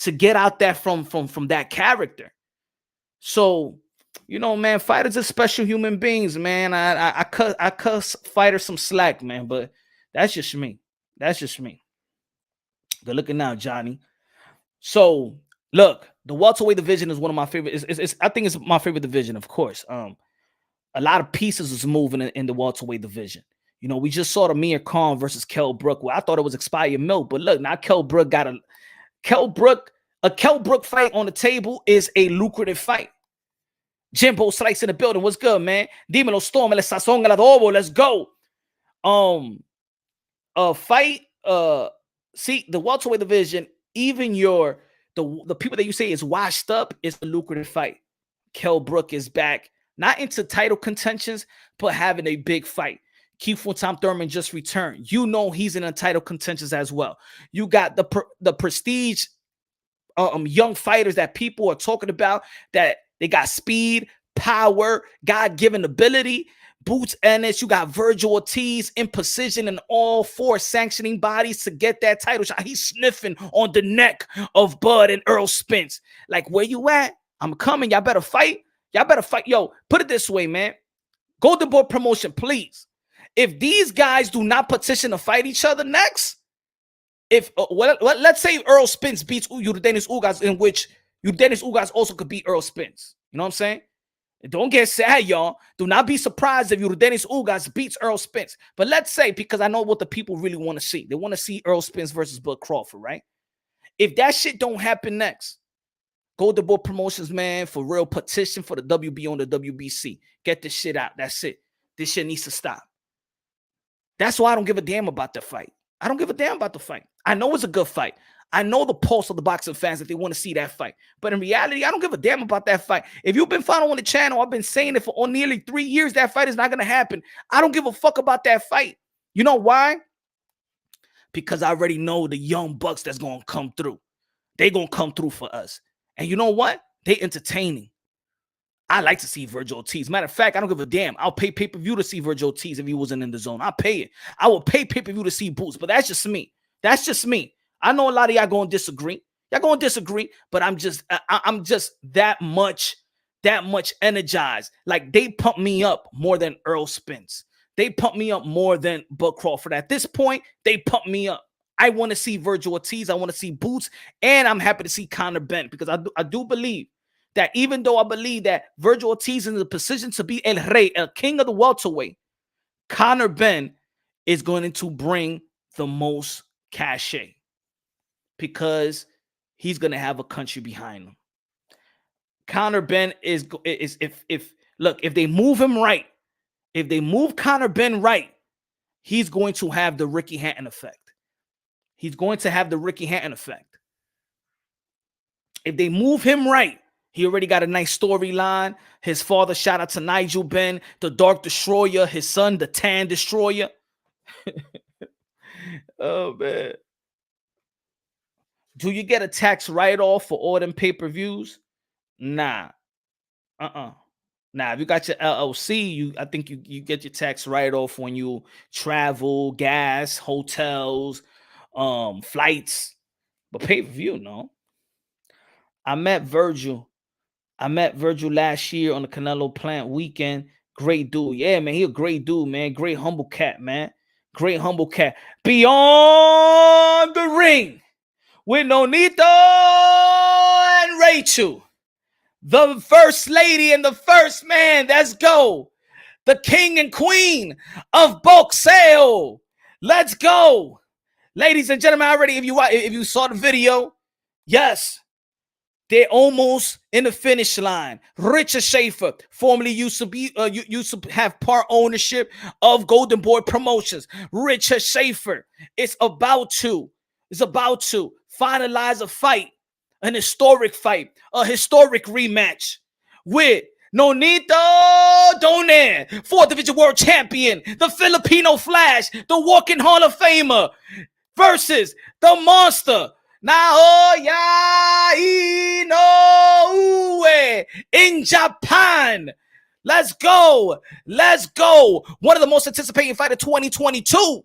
to get out that from that character. So, you know, man, fighters are special human beings, man. I cuss fighters some slack, man, but that's just me. Good looking now, Johnny. So, look, the welterweight division is one of my favorite. I think it's my favorite division, of course. A lot of pieces is moving in the welterweight division. You know, we just saw the Amir Khan versus Kell Brook. Well, I thought it was expired milk, but look, now Kell Brook got a Kell Brook fight on the table is a lucrative fight. Jimbo Slice in the building. What's good, man? Dímelo, Storm, el sazón, el adobo. Let's go. See, the welterweight division, even the people that you say is washed up, is a lucrative fight. Kell Brook is back, not into title contentions, but having a big fight. Keith Tom Thurman just returned. You know he's in a title contentions as well. You got the prestige young fighters that people are talking about, that they got speed, power, God-given ability. Boots Ennis, you got Vergil Ortiz in position in all four sanctioning bodies to get that title shot. He's sniffing on the neck of Bud and Earl Spence. Like, where you at? I'm coming. Y'all better fight. Yo, put it this way, man. Golden Boy Promotion, please. If these guys do not petition to fight each other next, let's say Earl Spence beats Dennis Ugas, in which Dennis Ugas also could beat Earl Spence. You know what I'm saying? Don't get sad, y'all. Do not be surprised if Dennis Ugas beats Earl Spence. But let's say, because I know what the people really want to see. They want to see Earl Spence versus Bud Crawford, right? If that shit don't happen next, Golden Boy Promotions, man, for real, petition for the WB on the WBC. Get this shit out. That's it. This shit needs to stop. That's why I don't give a damn about the fight. I don't give a damn about the fight. I know it's a good fight. I know the pulse of the boxing fans that they want to see that fight. But in reality, I don't give a damn about that fight. If you've been following the channel, I've been saying it for nearly 3 years. That fight is not going to happen. I don't give a fuck about that fight. You know why? Because I already know the young bucks that's going to come through. They going to come through for us. And you know what? They entertaining. I like to see Vergil Ortiz. Matter of fact, I don't give a damn. I'll pay pay-per-view to see Vergil Ortiz if he wasn't in the zone. I'll pay it. I will pay pay-per-view to see Boots, but that's just me. That's just me. I know a lot of y'all going to disagree. Y'all going to disagree, but I'm just that much energized. Like, they pump me up more than Earl Spence. They pump me up more than Bud Crawford. At this point, they pump me up. I want to see Vergil Ortiz. I want to see Boots, and I'm happy to see Conor Benn, because I do believe that even though I believe that Vergil Ortiz is in the position to be El Rey, El King of the welterweight, Conor Benn is going to bring the most cachet, because he's going to have a country behind him. Conor Benn is if they move him right, if they move Conor Benn right, he's going to have the Ricky Hatton effect. He's going to have the Ricky Hatton effect. If they move him right, he already got a nice storyline. His father, shout out to Nigel Benn, the Dark Destroyer. His son, the Tan Destroyer. Oh, man. Do you get a tax write-off for all them pay-per-views? Nah. Nah, if you got your LLC, I think you get your tax write-off when you travel, gas, hotels, flights. But pay-per-view, no. I met Virgil last year on the Canelo plant weekend. Great dude. Yeah, man. He a great dude, man. Great humble cat, man. Great humble cat. Beyond the ring with Nonito and Rachel. The first lady and the first man. Let's go. The king and queen of boxeo. Let's go. Ladies and gentlemen, already, if you saw the video, yes. They're almost in the finish line. Richard Schaefer, formerly used to have part ownership of Golden Boy Promotions. Richard Schaefer is about to finalize a fight, an historic fight, a historic rematch with Nonito Donaire, 4th Division World Champion, the Filipino Flash, the Walking Hall of Famer, versus the Monster, Naoya Inoue in Japan. Let's go. Let's go. One of the most anticipating fight of 2022.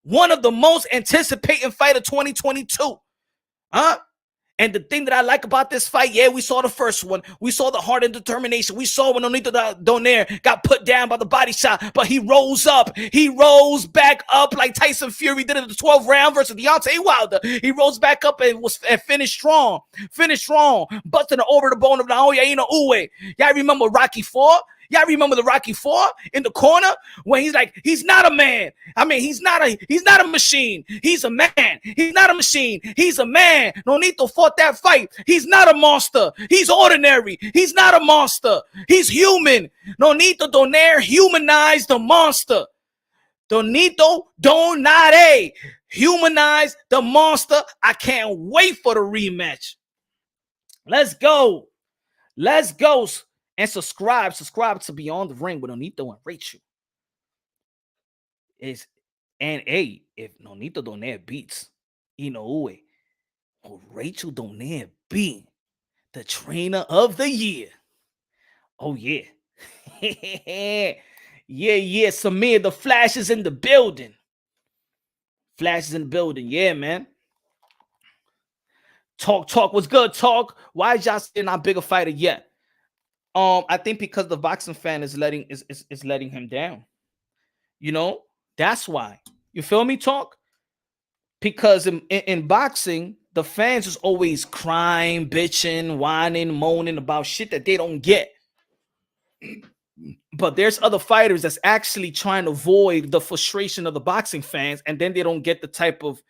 One of the most anticipating fight of 2022. And the thing that I like about this fight, yeah, we saw the first one. We saw the heart and determination. We saw when Nonito Donaire got put down by the body shot, but he rose up. He rose back up like Tyson Fury did in the 12th round versus Deontay Wilder. He rose back up and finished strong. Finished strong. Busting over the bone of Naoya Inoue. Y'all remember Rocky 4? Y'all remember the Rocky 4 in the corner when he's like, he's not a man. I mean, he's not a machine. He's a man. He's not a machine. He's a man. Nonito fought that fight. He's not a monster. He's ordinary. He's not a monster. He's human. Nonito Donaire humanized the monster. Nonito Donaire humanized the monster. I can't wait for the rematch. Let's go. Let's go. And subscribe to Beyond the Ring with Nonito and Rachel. If Nonito Donaire beats Inoue, will Rachel Donaire be the trainer of the year? Oh, yeah. yeah. Samir, the Flash is in the building. Flash is in the building. Yeah, man. Talk. What's good, Talk? Why is y'all still not bigger fighter yet? I think because the boxing fan is letting him down. You know, that's why. You feel me, Talk? Because in boxing, the fans is always crying, bitching, whining, moaning about shit that they don't get. But there's other fighters that's actually trying to avoid the frustration of the boxing fans, and then they don't get the type of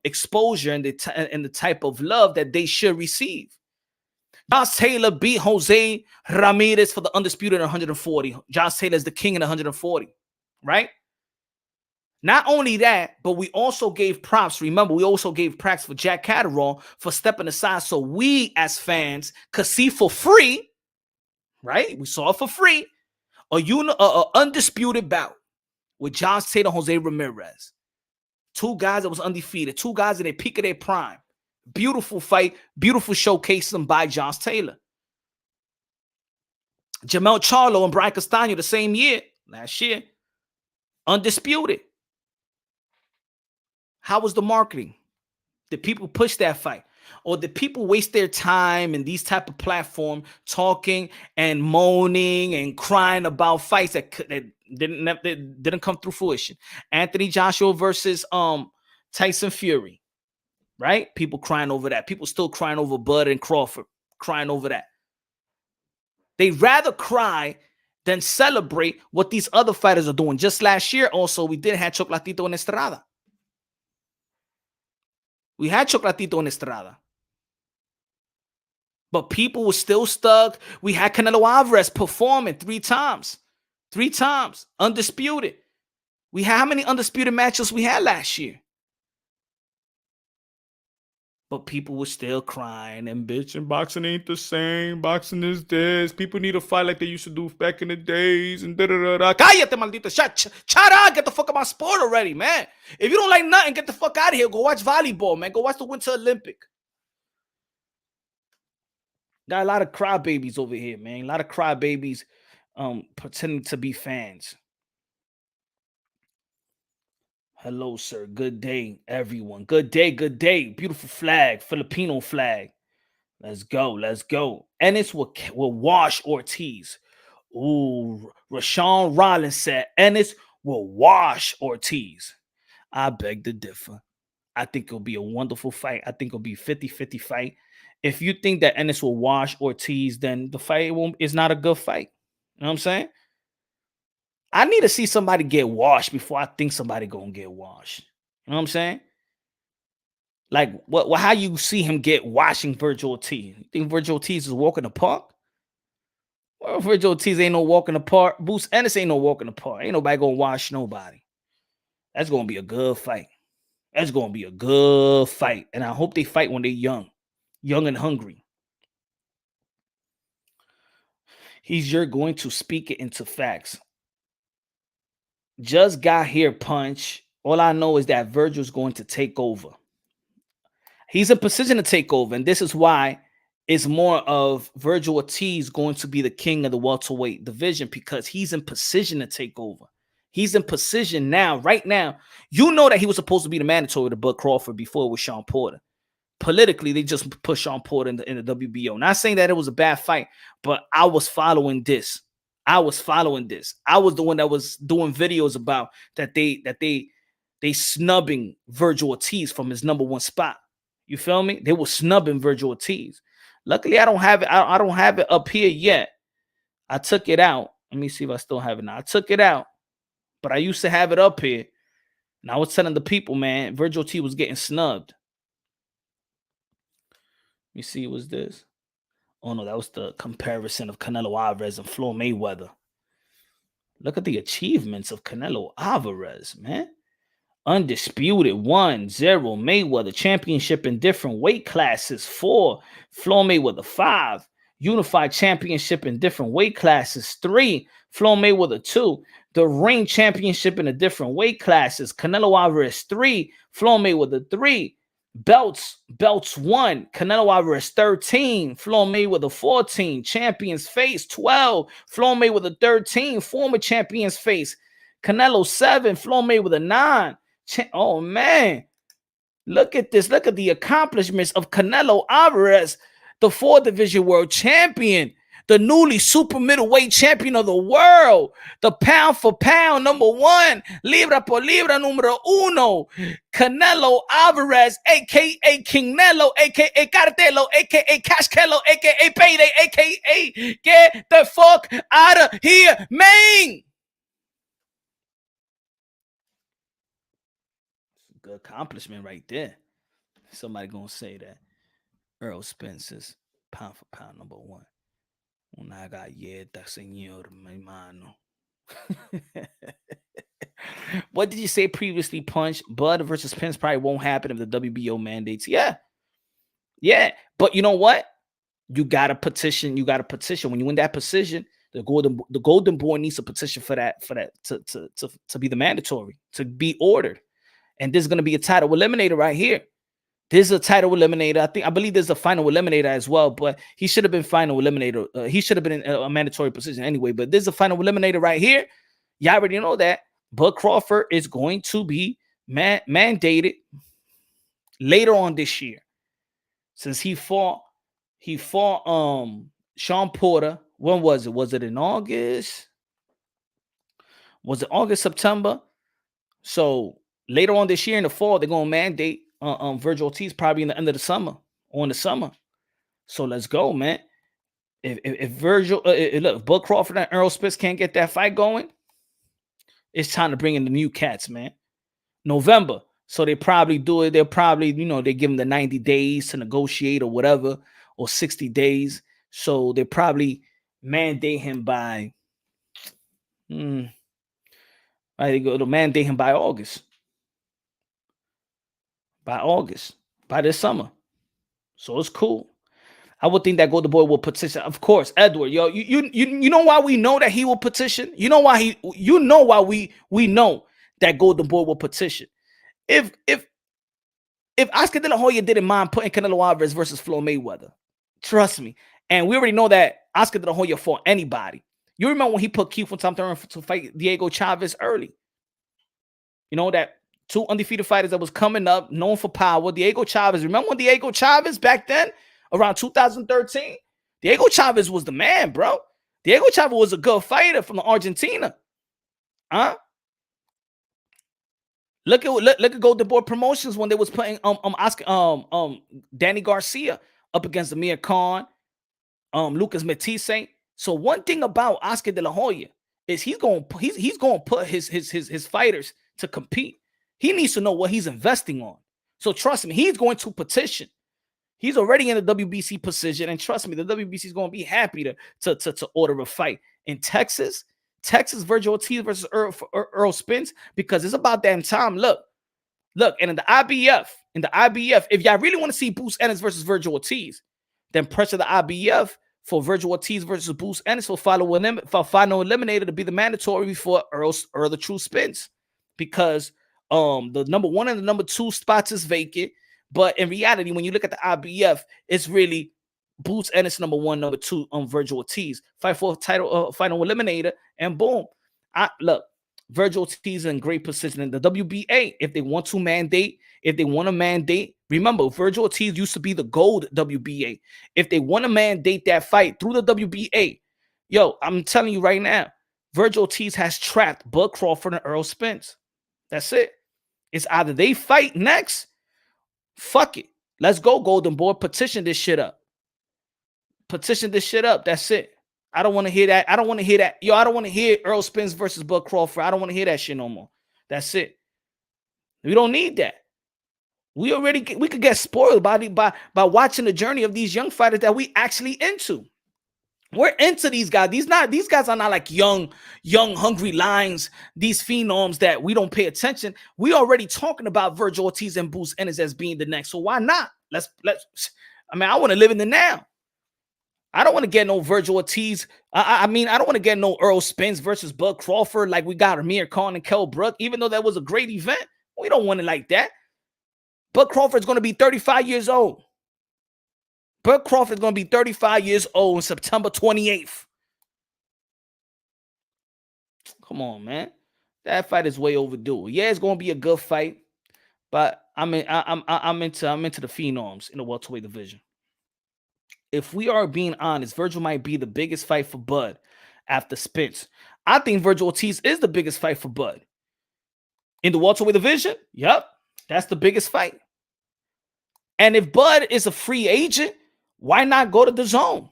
exposure and the type of love that they should receive. Josh Taylor beat Jose Ramirez for the undisputed 140. Josh Taylor is the king in 140, right? Not only that, but we also gave props. Remember, we also gave props for Jack Catterall for stepping aside so we as fans could see for free, right? We saw it for free, a undisputed bout with John Taylor and Jose Ramirez. Two guys that was undefeated. Two guys in their peak of their prime. Beautiful fight. Beautiful showcasing by John Taylor. Jamel Charlo and Brian Castano the same year, last year. Undisputed. How was the marketing? Did people push that fight? Or did people waste their time in these type of platform talking and moaning and crying about fights that didn't come through fruition? Anthony Joshua versus Tyson Fury, right? People crying over that. People still crying over Bud and Crawford, crying over that. They'd rather cry than celebrate what these other fighters are doing. Just last year, also, we did have Chocolatito and Estrada. We had Chocolatito and Estrada. But people were still stuck. We had Canelo Alvarez performing 3 times. 3 times. Undisputed. We had how many undisputed matches we had last year? But people were still crying and bitching. Boxing ain't the same. Boxing is this. People need to fight like they used to do back in the days. And da-da-da-da. Cállate, maldita. Shut up. Get the fuck out of my sport already, man. If you don't like nothing, get the fuck out of here. Go watch volleyball, man. Go watch the Winter Olympic. Got a lot of crybabies over here, man. A lot of crybabies pretending to be fans. Hello, sir. Good day, everyone. Good day, good day. Beautiful flag, Filipino flag. Let's go, let's go. Ennis will wash Ortiz. Ooh, Rashawn Rollins said Ennis will wash Ortiz. I beg to differ. I think it'll be a wonderful fight. I think it'll be 50-50 fight. If you think that Ennis will wash Ortiz, then the fight is not a good fight. You know what I'm saying? I need to see somebody get washed before I think somebody gonna get washed. You know what I'm saying? Like, how you see him get washing Vergil Ortiz? You think Vergil Ortiz is walking the park? Well, Vergil Ortiz ain't no walking the park. Bruce Ennis ain't no walking the park. Ain't nobody gonna wash nobody. That's gonna be a good fight. That's gonna be a good fight. And I hope they fight when they're young and hungry. You're going to speak it into facts. Just got here, punch. All I know is that Virgil's going to take over. He's in position to take over, and this is why it's more of Vergil Ortiz going to be the king of the welterweight division, because he's in position to take over. He's in position now, right now. You know that he was supposed to be the mandatory to Bud Crawford before it was Sean Porter. Politically, they just put Sean Porter in the WBO. Not saying that it was a bad fight, but I was following this. I was the one that was doing videos about that they snubbing Vergil Ortiz from his number 1 spot. You feel me? They were snubbing Vergil Ortiz. Luckily, I don't have it. I don't have it up here yet. I took it out. Let me see if I still have it now. I took it out, but I used to have it up here. And I was telling the people, man, Vergil Ortiz was getting snubbed. Let me see, was this? Oh no, that was the comparison of Canelo Alvarez and Floyd Mayweather. Look at the achievements of Canelo Alvarez, man. Undisputed 1-0 Mayweather, championship in different weight classes 4, Floyd Mayweather 5, unified championship in different weight classes 3, Floyd Mayweather 2, the ring championship in the different weight classes, Canelo Alvarez 3, Floyd Mayweather 3, belts 1, Canelo Alvarez 13, Floyd Mayweather 14, champions face 12, Floyd Mayweather 13, former champions face, Canelo 7, Floyd Mayweather 9. Oh, man. Look at this. Look at the accomplishments of Canelo Alvarez, the 4-division world champion, the newly super middleweight champion of the world, the pound for pound number 1, libra por libra numero 1, Canelo Alvarez, a.k.a. King Nello, a.k.a. Cartelo, a.k.a. Cash Kello, a.k.a. Payday, a.k.a. Get the fuck out of here, man. Good accomplishment right there. Somebody gonna say that Earl Spence is pound for pound number 1. Una galleta, señor, mi mano. What did you say previously, Punch? Bud versus Spence probably won't happen if the WBO mandates. Yeah. But you know what? You got to petition. When you win that position, the golden boy needs a petition for that to be the mandatory, to be ordered. And this is going to be a title eliminator right here. This is a title eliminator. I believe there's a final eliminator as well, but he should have been final eliminator. He should have been in a mandatory position anyway. But this is a final eliminator right here. Y'all already know that. Bud Crawford is going to be mandated later on this year, since he fought Sean Porter. When was it? Was it in August? Was it August, September? So later on this year in the fall, they're gonna mandate Vergil Ortiz probably in the end of the summer or in the summer. So let's go, man. If Virgil, look, if Bud Crawford and Errol Spence can't get that fight going, it's time to bring in the new cats, man. November. So they probably do it. They'll probably, they give him the 90 days to negotiate or whatever, or 60 days. So they probably mandate him by, I think it'll mandate him by August. By this summer. So it's cool. I would think that Golden Boy will petition. Of course, Edward, yo, you know why we know that he will petition? You know why we know that Golden Boy will petition. If Oscar De La Hoya didn't mind putting Canelo Alvarez versus Floyd Mayweather, trust me, and we already know that Oscar De La Hoya fought anybody. You remember when he put Keith on top to fight Diego Chavez early? You know that two undefeated fighters that was coming up, known for power. Diego Chavez. Remember when Diego Chavez back then, around 2013? Diego Chavez was the man, bro. Diego Chavez was a good fighter from Argentina. Huh? Look at Golden Boy Promotions when they was putting Danny Garcia up against Amir Khan, Lucas Matisse. So one thing about Oscar De La Hoya is he's gonna put his fighters to compete. He needs to know what he's investing on. So trust me, he's going to petition. He's already in the WBC position, and trust me, the WBC is going to be happy to order a fight in Texas. Vergil Ortiz versus Errol Spence, because it's about damn time. Look, and in the IBF, if y'all really want to see Boots Ennis versus Vergil Ortiz, then pressure the IBF for Vergil Ortiz versus Boots Ennis for final eliminator to be the mandatory for Earl the True Spence, because the number 1 and the number 2 spots is vacant. But in reality, when you look at the IBF, it's really Boots Ennis number 1, number 2 on Vergil Ortiz. Fight for title, final eliminator, and boom. Vergil Ortiz in great position in the WBA. If they want to mandate, remember, Vergil Ortiz used to be the gold WBA. If they want to mandate that fight through the WBA, yo, I'm telling you right now, Vergil Ortiz has trapped Bud Crawford and Errol Spence. That's it. It's either they fight next. Fuck it. Let's go, Golden Boy. Petition this shit up. That's it. I don't want to hear that. Yo, I don't want to hear Errol Spence versus Bud Crawford. I don't want to hear that shit no more. That's it. We don't need that. We could get spoiled by watching the journey of these young fighters that we actually into. We're into these guys. These guys are not like young, hungry lions, these phenoms that we don't pay attention. We already talking about Vergil Ortiz and Boots Ennis as being the next. So why not? I want to live in the now. I don't want to get no Vergil Ortiz. I don't want to get no Errol Spence versus Bud Crawford like we got Amir Khan and Kell Brook, even though that was a great event. We don't want it like that. Bud Crawford's going to be 35 years old. Bud Crawford's going to be 35 years old on September 28th. Come on, man. That fight is way overdue. Yeah, it's going to be a good fight, but I'm into the phenoms in the welterweight division. If we are being honest, Virgil might be the biggest fight for Bud after Spence. I think Vergil Ortiz is the biggest fight for Bud. In the welterweight division, yep, that's the biggest fight. And if Bud is a free agent, why not go to the zone?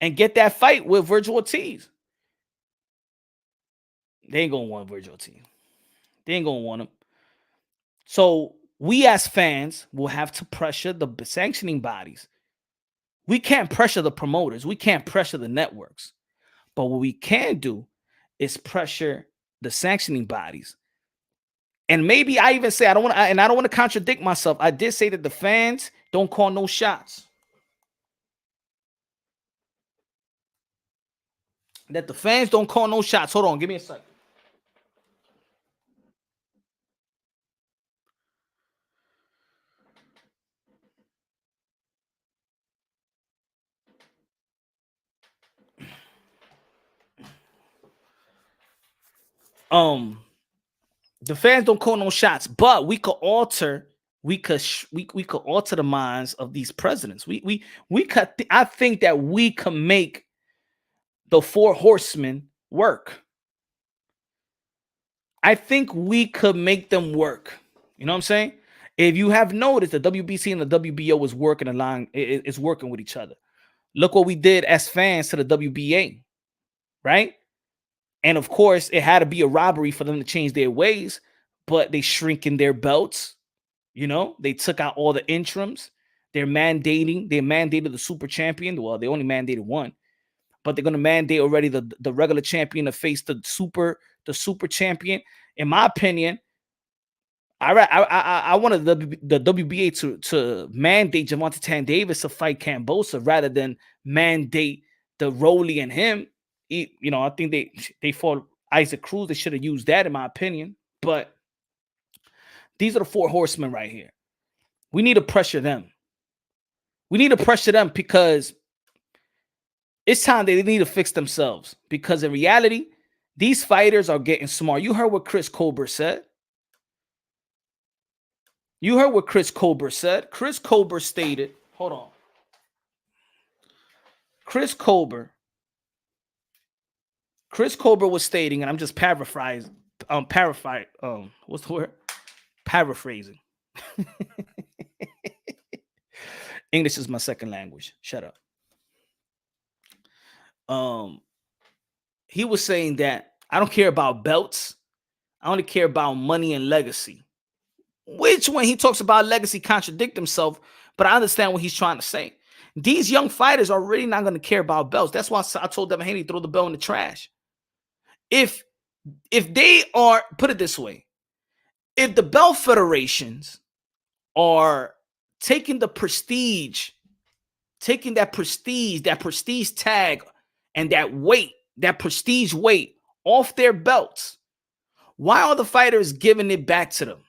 And get that fight with Vergil Ortiz? They ain't going to want Vergil Ortiz. They ain't going to want him. So we as fans will have to pressure the sanctioning bodies. We can't pressure the promoters. We can't pressure the networks. But what we can do is pressure the sanctioning bodies. And maybe I even say, I don't want to contradict myself. I did say that the fans don't call no shots. That the fans don't call no shots. Hold on, give me a second. The fans don't call no shots, but we could alter. We could alter the minds of these presidents. We could. I think that we can make the four horsemen work. I think we could make them work. You know what I'm saying? If you have noticed, the WBC and the WBO is working along. It's working with each other. Look what we did as fans to the WBA, right? And of course, it had to be a robbery for them to change their ways, but they shrinking their belts. You know, they took out all the interims. They mandated the super champion. Well, they only mandated one, but they're going to mandate already the regular champion to face the super champion. In my opinion, I wanted the WBA to mandate Gervonta Tank Davis to fight Kambosos rather than mandate the Rolly and him. You know, I think they fought Isaac Cruz. They should have used that, in my opinion. But these are the four horsemen right here. We need to pressure them. We need to pressure them because it's time they need to fix themselves. Because in reality, these fighters are getting smart. You heard what Chris Colbert said. Chris Colbert stated, hold on. Chris Colbert was stating, and I'm just paraphrasing. What's the word? Paraphrasing. English is my second language. Shut up. He was saying that I don't care about belts. I only care about money and legacy. Which, when he talks about legacy, contradict himself, but I understand what he's trying to say. These young fighters are really not going to care about belts. That's why I told Devin Haney, throw the belt in the trash. If they are, put it this way, if the belt federations are taking the prestige, that prestige tag and that weight, that prestige weight off their belts, why are the fighters giving it back to them?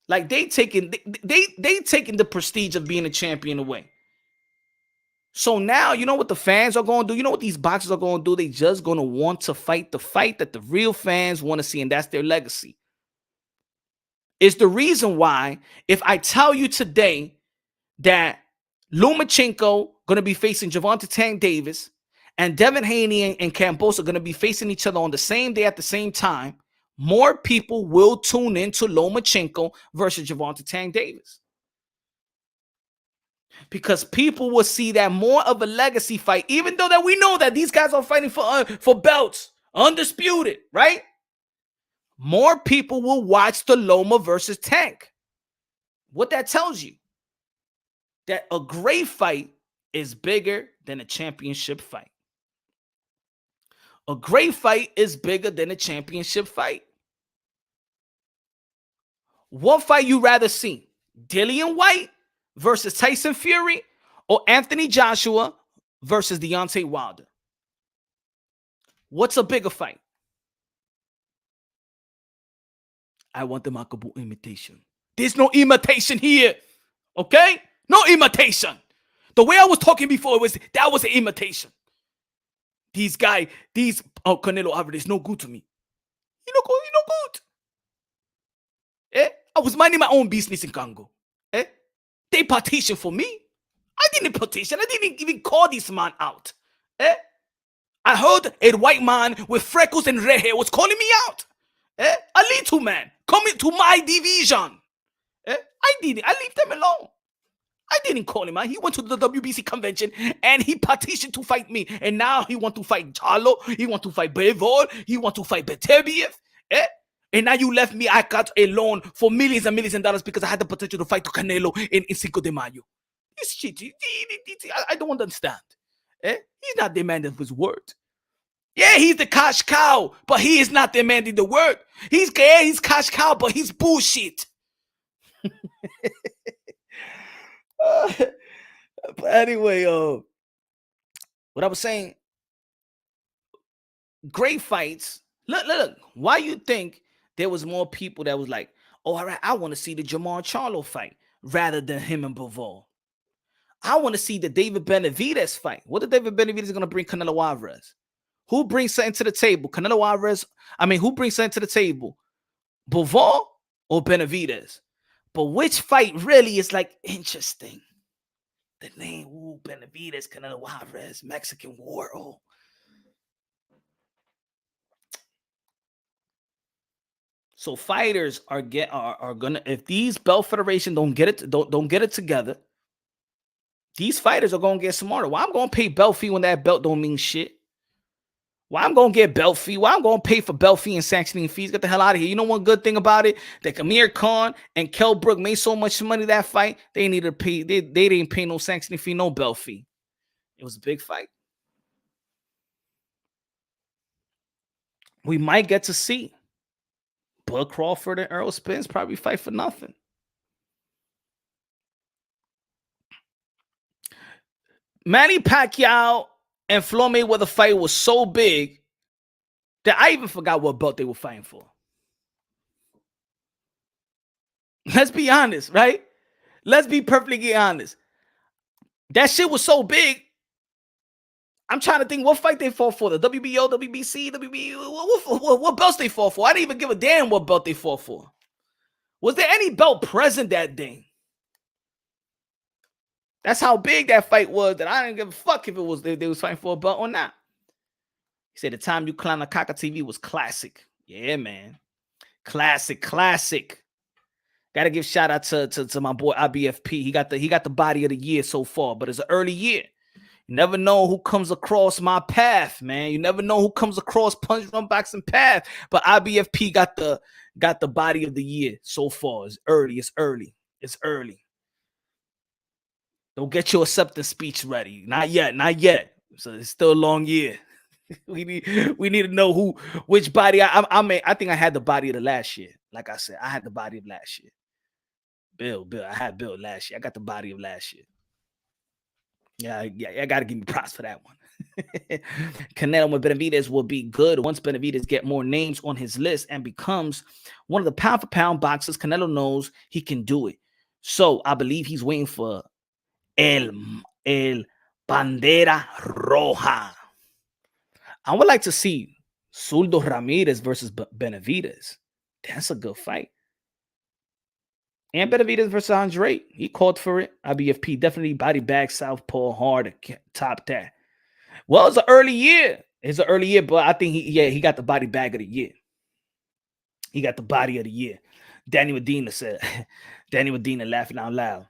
Like they taking the prestige of being a champion away. So now, you know what the fans are going to do? You know what these boxers are going to do? They just going to want to fight the fight that the real fans want to see, and that's their legacy. It's the reason why, if I tell you today that Lomachenko going to be facing Gervonta Tank Davis and Devin Haney and Kambosos are going to be facing each other on the same day at the same time, more people will tune into Lomachenko versus Gervonta Tank Davis. Because people will see that more of a legacy fight, even though that we know that these guys are fighting for belts, undisputed, right? More people will watch the Loma versus Tank. What that tells you, that a great fight is bigger than a championship fight. A great fight is bigger than a championship fight. What fight you rather see? Dillian Whyte versus Tyson Fury, or Anthony Joshua versus Deontay Wilder? What's a bigger fight? I want the Makabu imitation. There's no imitation here. Okay? No imitation. The way I was talking before that was an imitation. Canelo Alvarez no good to me. You no good. I was minding my own business in Congo. They petition for me. I didn't petition. I didn't even call this man out. I heard a white man with freckles and red hair was calling me out. A little man coming to my division. I didn't. I leave them alone. I didn't call him out. He went to the WBC convention and he petitioned to fight me. And now he want to fight Jalo. He want to fight Bevol. He want to fight Beterbiev. And now you left me. I got a loan for millions and millions of dollars because I had the potential to fight to Canelo in Cinco de Mayo. This shit, I don't understand. He's not demanding his word. Yeah, he's the cash cow, but he is not demanding the word. He's cash cow, but he's bullshit. But anyway, what I was saying, great fights. Look. Why you think there was more people that was like, oh, all right, I want to see the Jamal Charlo fight rather than him and Bivol. I want to see the David Benavidez fight. What if David Benavidez is going to bring Canelo Alvarez? Who brings something to the table? Canelo Alvarez? Who brings something to the table? Bivol or Benavidez? But which fight really is like interesting? The name, Benavidez, Canelo Alvarez, Mexican War. Oh. So fighters are gonna, if these belt federation don't get it together, these fighters are gonna get smarter. Why I'm gonna pay belt fee when that belt don't mean shit? Why I'm gonna get belt fee? Why I'm gonna pay for belt fee and sanctioning fees? Get the hell out of here. You know one good thing about it? That Amir Khan and Kell Brook made so much money that fight, they needed to pay. They didn't pay no sanctioning fee, no belt fee. It was a big fight. We might get to see Bud Crawford and Errol Spence probably fight for nothing. Manny Pacquiao and Floyd Mayweather fight was so big that I even forgot what belt they were fighting for. Let's be honest, right? Let's be perfectly honest. That shit was so big. I'm trying to think what fight they fought for. The WBO, WBC, what belts they fought for? I didn't even give a damn what belt they fought for. Was there any belt present that day? That's how big that fight was that I didn't give a fuck if it was they was fighting for a belt or not. He said the time you climbed the Kaka TV was classic. Yeah, man. Classic. Gotta give shout out to my boy IBFP. He got the body of the year so far, but it's an early year. You never know who comes across my path, man. You never know who comes across Punch Run Boxing path. But IBFP got the body of the year so far. It's early. Don't get your acceptance speech ready. Not yet. So it's still a long year. we need to know which body I think I had the body of the last year. Like I said, I had the body of last year. Bill, I had Bill last year. I got the body of last year. Yeah, I gotta give me props for that one. Canelo and Benavidez will be good once Benavidez get more names on his list and becomes one of the pound for pound boxers. Canelo knows he can do it. So I believe he's waiting for El Bandera Roja. I would like to see Zurdo Ramirez versus Benavidez. That's a good fight. And Benavidez versus Andre. He called for it. IBFP definitely body bag southpaw hard to top that. Well, it's an early year. But I think he got the body bag of the year. He got the body of the year. Danny Medina said. Danny Medina laughing out loud.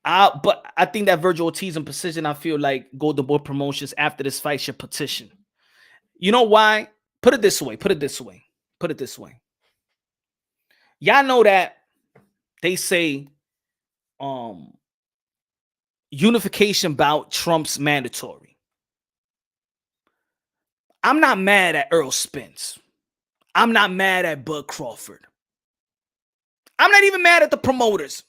But I think that Vergil Ortiz and Precision, I feel like Golden Boy Promotions after this fight should petition. You know why? Put it this way. Y'all know that they say unification bout trumps mandatory. I'm not mad at Errol Spence. I'm not mad at Bud Crawford. I'm not even mad at the promoters.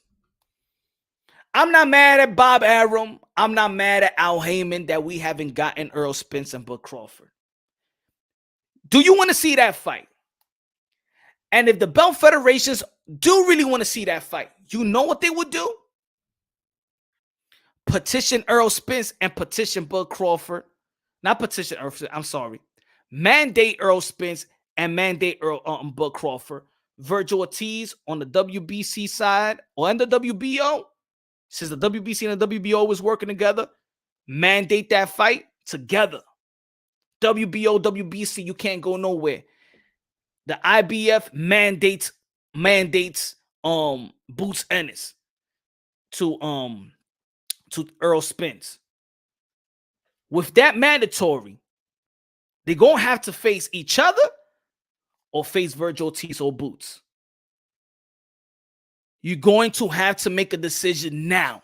I'm not mad at Bob Arum. I'm not mad at Al Heyman that we haven't gotten Errol Spence and Bud Crawford. Do you want to see that fight? And if the belt federations do really want to see that fight, you know what they would do? Petition Errol Spence and petition Bud Crawford. Not petition Errol Spence, I'm sorry. Mandate Errol Spence and mandate Bud Crawford. Vergil Ortiz on the WBC side or in the WBO. Since the WBC and the WBO was working together, mandate that fight together. WBO, WBC, you can't go nowhere. The IBF mandates Boots Ennis to Errol Spence. With that mandatory, they're gonna have to face each other or face Vergil Ortiz or Boots. You're going to have to make a decision now.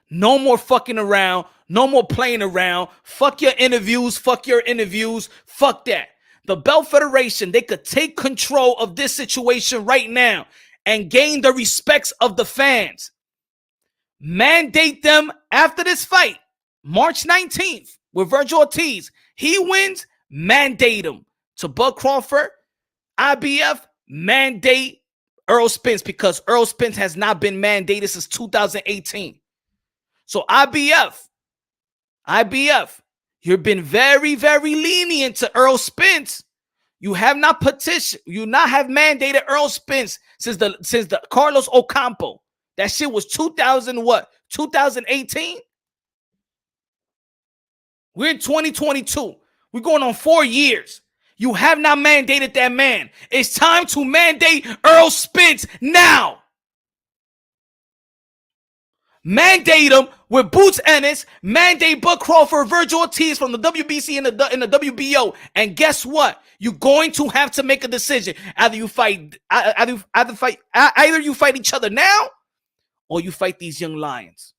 No more fucking around. No more playing around. Fuck your interviews. Fuck your interviews. Fuck that. The Belt Federation, they could take control of this situation right now and gain the respects of the fans. Mandate them after this fight, March 19th, with Vergil Ortiz. He wins, mandate him. To Bud Crawford, IBF, mandate Errol Spence, because Errol Spence has not been mandated since 2018. So IBF, you've been very, very lenient to Errol Spence. You have not petitioned, you not have mandated Errol Spence since the Carlos Ocampo. That shit was 2018? We're in 2022. We're going on 4 years. You have not mandated that man. It's time to mandate Errol Spence now. Mandate him with Boots Ennis. Mandate Bud Crawford, Vergil Ortiz from the WBC and the WBO. And guess what? You're going to have to make a decision. Either you fight each other now, or you fight these young lions.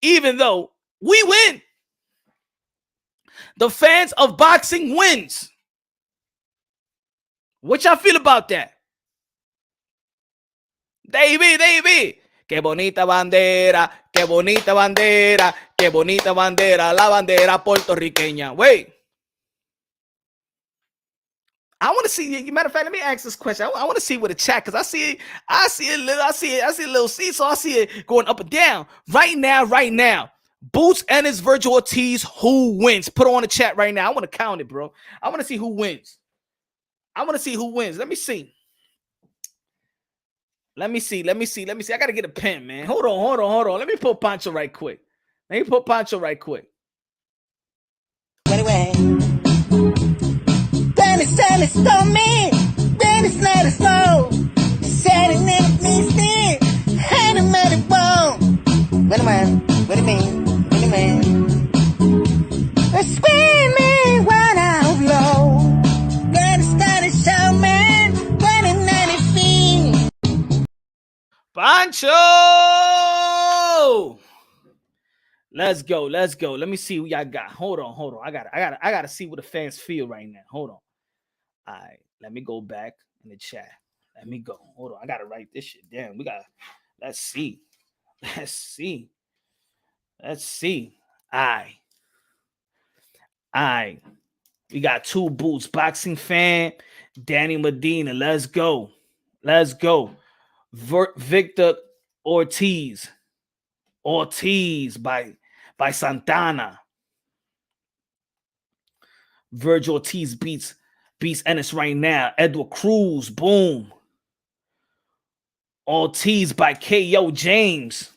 Even though we win, the fans of boxing wins. What y'all feel about that? David. Qué bonita bandera, qué bonita bandera, qué bonita bandera, la bandera puertorriqueña. Wait. I want to see. Matter of fact, let me ask this question. I want to see with the chat, because I see a little seesaw. I see it going up and down. Right now. Boots Ennis, Vergil Ortiz, who wins? Put it on the chat right now. I want to count it, bro. I want to see who wins. Let me see. Let me see. I gotta get a pen, man. Hold on. Let me put Pancho right quick. Anyway, Dennis told me, Dennis let us know. Said it never needs me, had him at it bone. What do you mean? We're screaming right out low. Dennis show man, 2090 feet. Pancho! Let's go. Let me see who y'all got. Hold on. I gotta see what the fans feel right now. Hold on. All right, let me go back in the chat. Let me go. Hold on. I gotta write this shit down. Let's see. All right. We got Two Boots boxing fan, Danny Medina. Let's go. Victor Ortiz by Santana. Vergil Ortiz beats Ennis right now. Edward Cruz, boom. Ortiz by KO James.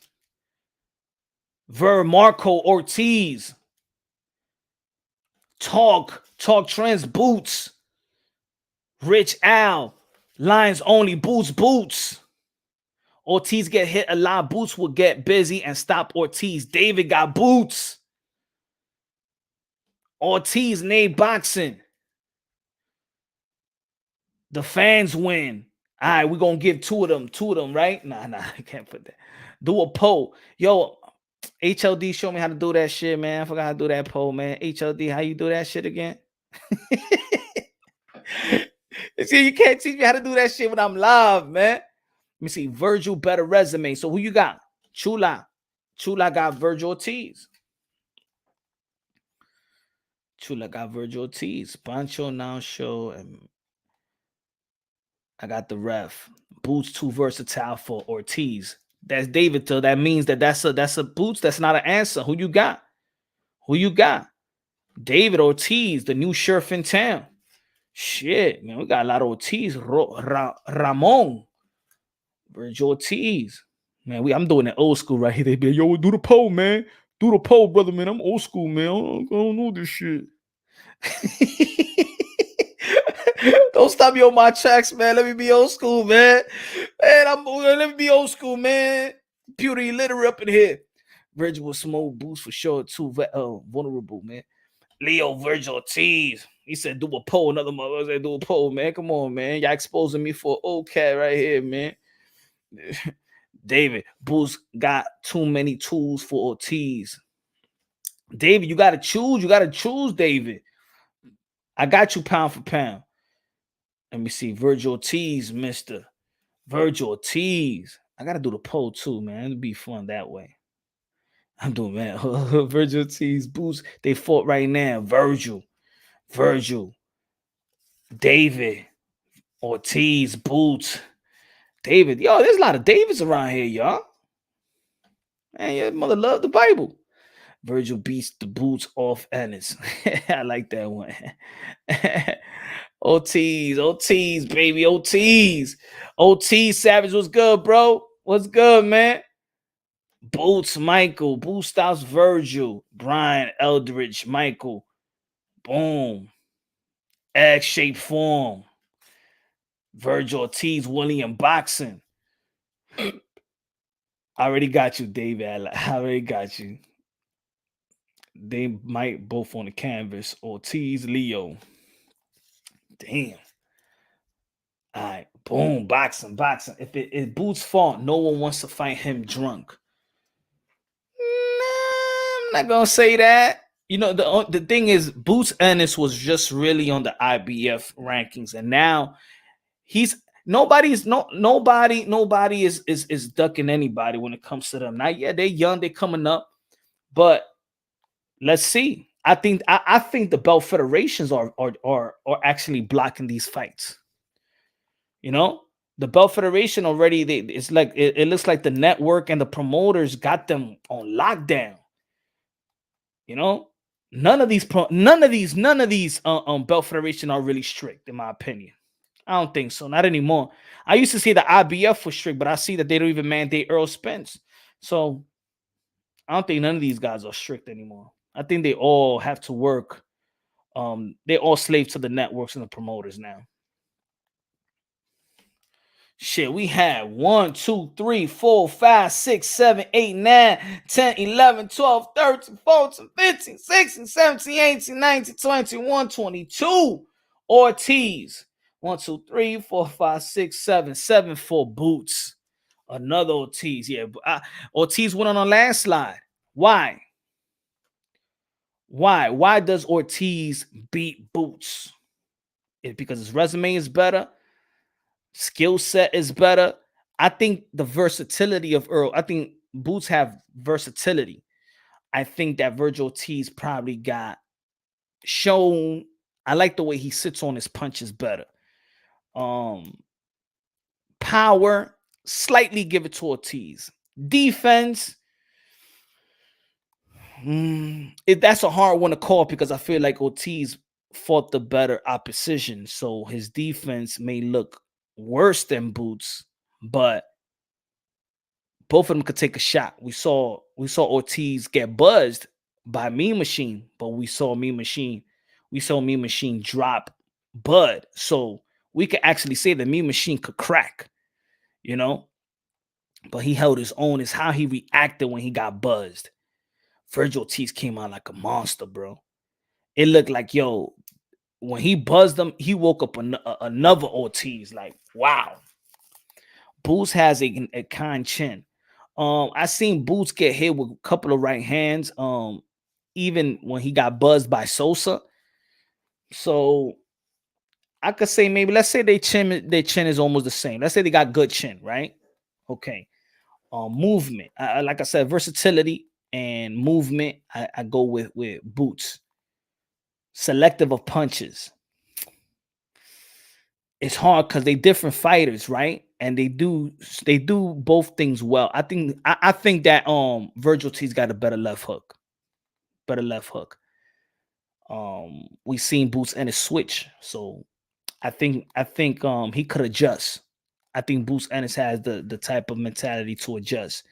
Marco Ortiz. Talk Trends, Boots. Rich Al, Lions Only, Boots. Ortiz get hit a lot. Boots will get busy and stop Ortiz. David got Boots. Ortiz, Nate Boxing. The fans win. All right, we're going to give two of them, right? Nah, I can't put that. Do a poll. Yo, HLD, show me how to do that shit, man. I forgot how to do that poll, man. HLD, how you do that shit again? See, you can't teach me how to do that shit when I'm live, man. Let me see. Virgil, better resume. So who you got? Chula got Vergil Ortiz. Pancho now show. And I got the ref. Boots too versatile for Ortiz. That's David till. That means that's a Boots. That's not an answer. Who you got? David Ortiz, the new sheriff in town. Shit, man, we got a lot of Ortiz. Ramon. Vergil Ortiz. Man, I'm doing it old school right here. They be like, yo, do the poll, man. Do the poll, brother, man. I'm old school, man. I don't know this shit. Don't stop me on my tracks, man. Let me be old school, man. Let me be old school, man. Beauty literate up in here. Virgil will smoke Boots for sure, too. Vulnerable, man. Leo Vergil Ortiz. He said, do a poll. Another mother said, do a poll, man. Come on, man. Y'all exposing me for old cat right here, man. David, Boots got too many tools for Ortiz. David, you got to choose. You got to choose, David. I got you pound for pound. Let me see. Vergil Ortiz, Mr. Vergil Ortiz. I got to do the poll too, man. It'll be fun that way. I'm doing, man. Vergil Ortiz, Boots. They fought right now. Virgil, David, Ortiz, Boots. David. Yo, there's a lot of Davids around here, y'all. Man, your mother loved the Bible. Virgil beats the Boots off Ennis. I like that one. Ortiz, baby, Ortiz. Savage, what's good, bro? What's good, man? Boots, Michael. Boots stops Virgil. Brian, Eldridge, Michael. Boom. Egg-shaped form. Vergil Ortiz, William Boxing. I already got you, David. I already got you. They might both on the canvas. Ortiz, Leo. Damn. All right. Boom. Boxing. If it Boots' fault, no one wants to fight him drunk. Nah, I'm not gonna say that. You know, the thing is, Boots Ennis was just really on the IBF rankings, and now nobody is ducking anybody when it comes to them. Not yet. They're young, they're coming up, but let's see. I think the belt federations are actually blocking these fights. You know, the belt federation already. It's like it looks like the network and the promoters got them on lockdown. You know, none of these belt federation are really strict, in my opinion. I don't think so. Not anymore. I used to say the IBF was strict, but I see that they don't even mandate Earl Spence. So I don't think none of these guys are strict anymore. I think they all have to work. They all slave to the networks and the promoters now. Shit, we have 1, 2, 3, 4, 5, 6, 7, 8, 9, 10, 11, 12, 13, 14, 15, 16, 17, 18, 19, 20, 21, 22. Ortiz. 1, 2, 3, 4, 5, 6, 7. 7 for Boots. Another Ortiz. Yeah. Ortiz went on a landslide. Why? Why does Ortiz beat Boots? It's because his resume is better. Skill set is better. I think the versatility of Earl. I think Boots have versatility. I think that Vergil Ortiz probably got shown. I like the way he sits on his punches better. Power, slightly give it to Ortiz. Defense, that's a hard one to call because I feel like Ortiz fought the better opposition, so his defense may look worse than Boots, but both of them could take a shot. We saw Ortiz get buzzed by Mean Machine, but we saw Mean Machine drop Bud. So we could actually say that Mean Machine could crack, you know. But he held his own. Is how he reacted when he got buzzed. Vergil Ortiz came out like a monster, bro. It looked like, yo, when he buzzed him, he woke up another Ortiz. Like, wow. Boots has a kind chin. I seen Boots get hit with a couple of right hands. Even when he got buzzed by Sosa. So I could say maybe, let's say their chin is almost the same. Let's say they got good chin, right? Okay. Movement. Like I said, versatility and movement. I go with Boots. Selective of punches. It's hard because they different fighters, right? And they do both things well. I think that Vergil Ortiz got a better left hook. We seen Boots Ennis switch, so I think he could adjust. I think Boots Ennis has the type of mentality to adjust.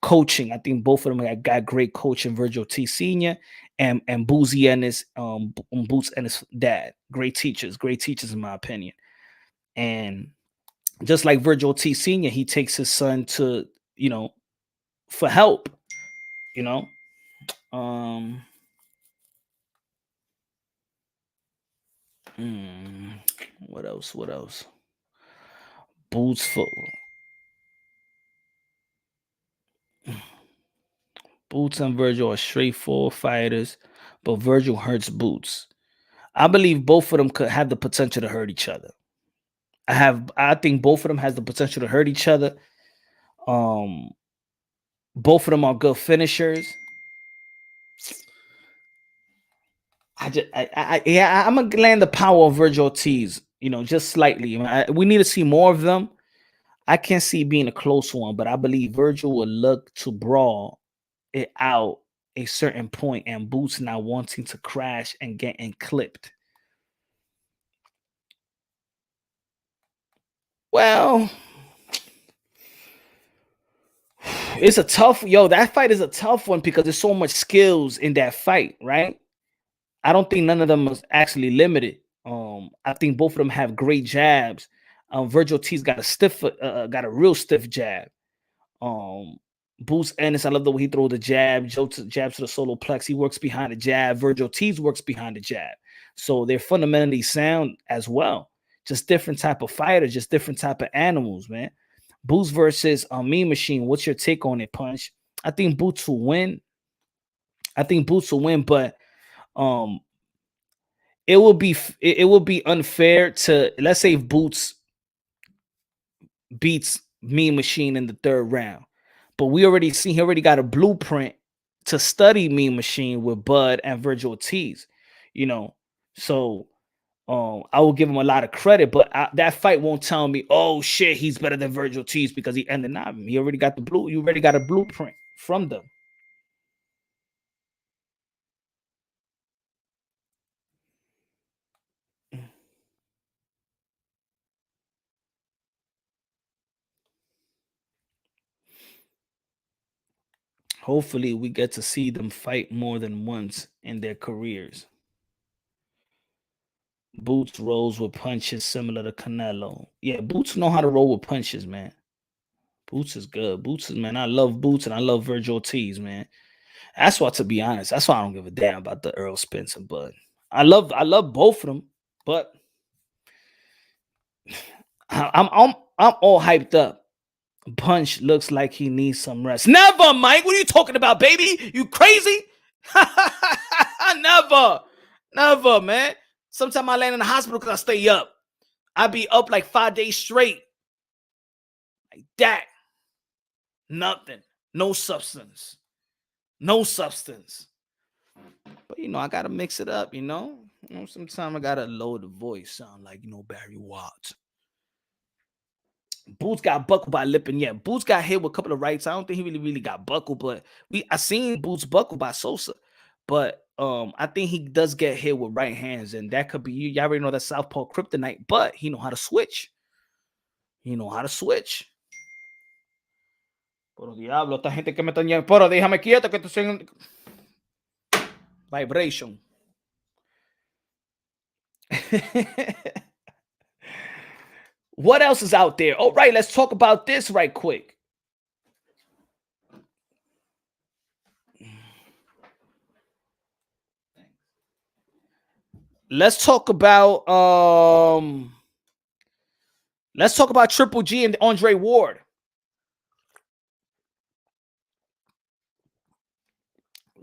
Coaching, I think both of them got great coaching. Vergil Ortiz Sr. and Boozy Ennis, Boots Ennis' dad, great teachers in my opinion. And just like Vergil Ortiz Sr., he takes his son to, you know, for help, you know. What else? What else? Boots for Boots and Virgil are straightforward fighters, but Virgil hurts Boots. I believe both of them could have the potential to hurt each other. I think both of them has the potential to hurt each other. Um, both of them are good finishers. I'm gonna land the power of Vergil Ortiz, just slightly. We need to see more of them. I can't see it being a close one, but I believe Virgil will look to brawl it out a certain point, and Boots not wanting to crash and getting clipped. Well, it's a tough, that fight is a tough one because there's so much skills in that fight, right? I don't think none of them was actually limited. I think both of them have great jabs. Virgil T's got a real stiff jab. Boots Ennis, I love the way he throws the jab. Jabs to the solo plex. He works behind the jab. Virgil T's works behind the jab. So they're fundamentally sound as well. Just different type of fighters, just different type of animals, man. Boots versus Mean Machine. What's your take on it, Punch? I think Boots will win. But it will be unfair to, let's say, if Boots beats Mean Machine in the third round, but he already got a blueprint to study Mean Machine with Bud and Vergil Ortiz, so I will give him a lot of credit, but that fight won't tell me, oh shit, he's better than Vergil Ortiz because he ended up. You already got a blueprint from them. Hopefully, we get to see them fight more than once in their careers. Boots rolls with punches similar to Canelo. Yeah, Boots know how to roll with punches, man. Boots is good. Man, I love Boots and I love Vergil Ortiz, man. That's why, to be honest, that's why I don't give a damn about the Earl Spence and Bud. I love both of them, but I'm all hyped up. Punch looks like he needs some rest. Never, Mike. What are you talking about, baby? You crazy? Never, man. Sometimes I land in the hospital because I stay up. I be up like 5 days straight. Like that. Nothing. No substance. But I gotta mix it up, sometimes I gotta lower the voice, sound like Barry Watts. Boots got buckled by Lippin. Yeah, Boots got hit with a couple of rights. I don't think he really got buckled, but I seen Boots buckled by Sosa. But I think he does get hit with right hands, and that could be y'all already know that southpaw kryptonite, but he know how to switch. Pero diablo, esta gente que me están llamando. Pero déjame quieto que estoy en vibration. What else is out there? All right, let's talk about this right quick. Let's talk about Triple G and Andre Ward.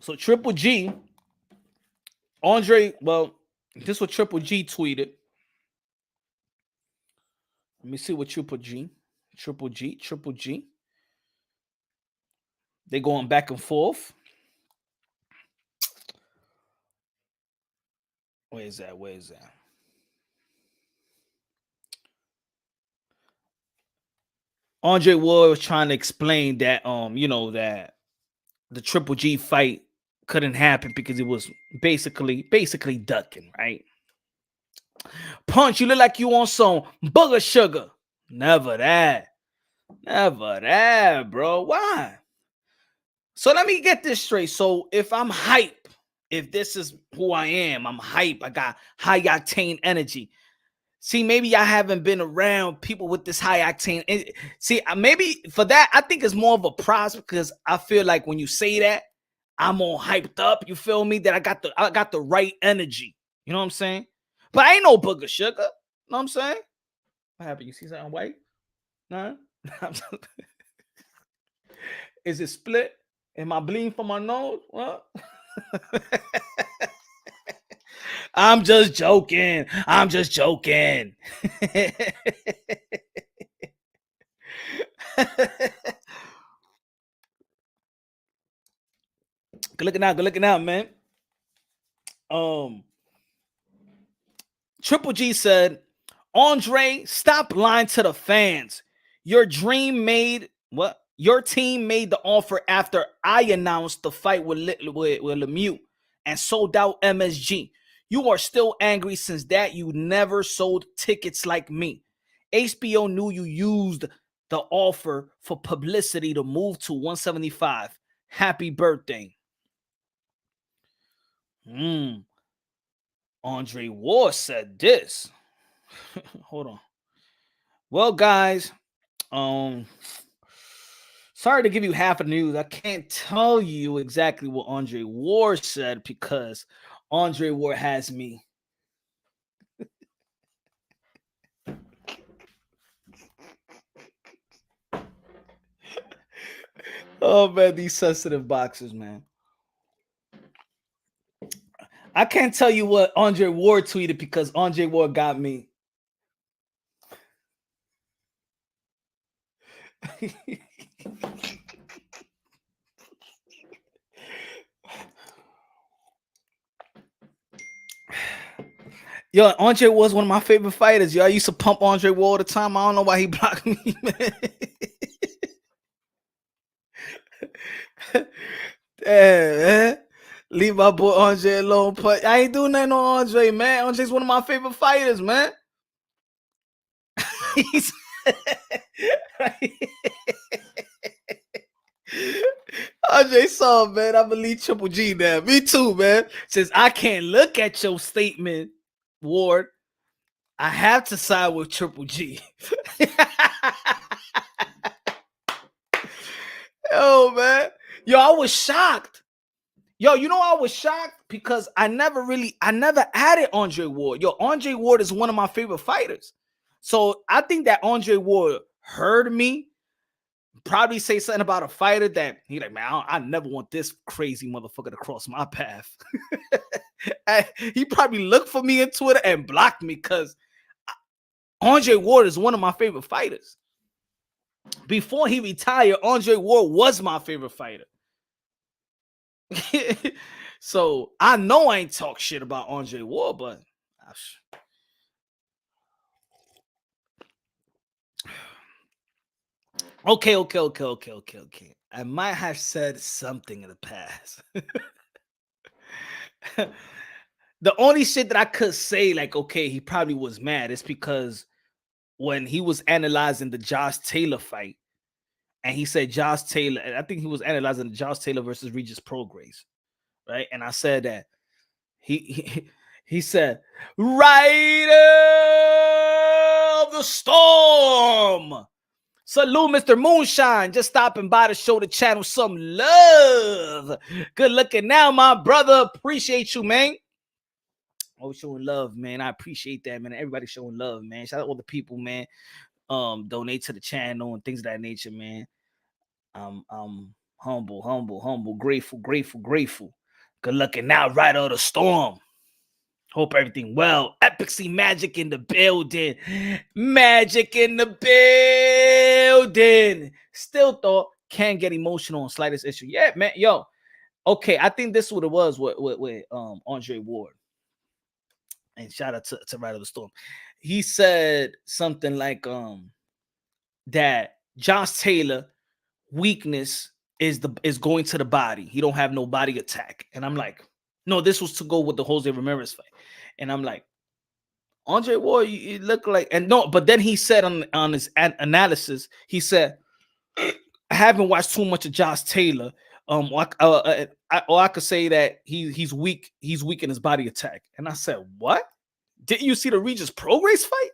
So Triple G, this is what Triple G tweeted. Let me see what Triple G. They going back and forth. Where is that? Andre Ward was trying to explain that that the Triple G fight couldn't happen because it was basically ducking, right? Punch, you look like you want some booger sugar. Never that, bro. Why? So let me get this straight. So if I'm hype, if this is who I am, I'm hype. I got high octane energy. See, maybe I haven't been around people with this high octane. See, maybe for that, I think it's more of a prize because I feel like when you say that, I'm all hyped up. You feel me? That I got the right energy. You know what I'm saying? But I ain't no booger sugar. Know what I'm saying? What happened? You see something white? No? Is it split? Am I bleeding from my nose? What? I'm just joking. I'm just joking. Good looking out, man. Triple G said, Andre, stop lying to the fans. Your team made the offer after I announced the fight with Lemieux and sold out MSG. You are still angry since that. You never sold tickets like me. HBO knew you used the offer for publicity to move to 175. Happy birthday. Andre Ward said this. Hold on. Well, guys, sorry to give you half of the news. I can't tell you exactly what Andre Ward said because Andre Ward has me. Oh, man, these sensitive boxers, man. I can't tell you what Andre Ward tweeted because Andre Ward got me. Yo, Andre was one of my favorite fighters. Yo, I used to pump Andre Ward all the time. I don't know why he blocked me, man. Damn, man. Leave my boy Andre alone. But I ain't doing nothing on Andre, man. Andre's one of my favorite fighters, man. Andre saw, man. I believe Triple G now. Me too, man. Says I can't look at your statement, Ward. I have to side with Triple G. Yo, man. Yo, I was shocked. Yo, you know I was shocked because I never added Andre Ward. Yo, Andre Ward is one of my favorite fighters. So I think that Andre Ward heard me probably say something about a fighter that he like, man, I never want this crazy motherfucker to cross my path. He probably looked for me in Twitter and blocked me because Andre Ward is one of my favorite fighters. Before he retired, Andre Ward was my favorite fighter. So I know I ain't talk shit about Andre Ward, but okay. I might have said something in the past. The only shit that I could say, like, okay, he probably was mad, is because when he was analyzing the Josh Taylor fight, and he said Josh Taylor, I think he was analyzing Josh Taylor versus Regis Prograis, right? And I said that he said, Rider of the Storm. Salute, Mr. Moonshine. Just stopping by to show the channel some love. Good looking now, my brother. Appreciate you, man. Always showing love, man. I appreciate that, man. Everybody showing love, man. Shout out all the people, man. Donate to the channel and things of that nature, man. Humble, grateful. Good looking now, Rider of the Storm. Hope everything well. Epicsy Magic in the building. Magic in the building. Still thought can't get emotional on slightest issue. Yeah, man. Yo. Okay, I think this is what it was with Andre Ward. And shout out to Rider of the Storm. He said something like that Josh Taylor weakness is going to the body. He don't have no body attack. And I'm like, no, this was to go with the Jose Ramirez fight. And I'm like, Andre Ward, you look like, and no, but then he said on his analysis, he said, I haven't watched too much of Josh Taylor. Or I could say that he's weak in his body attack. And I said, what? Didn't you see the Regis Prograis fight?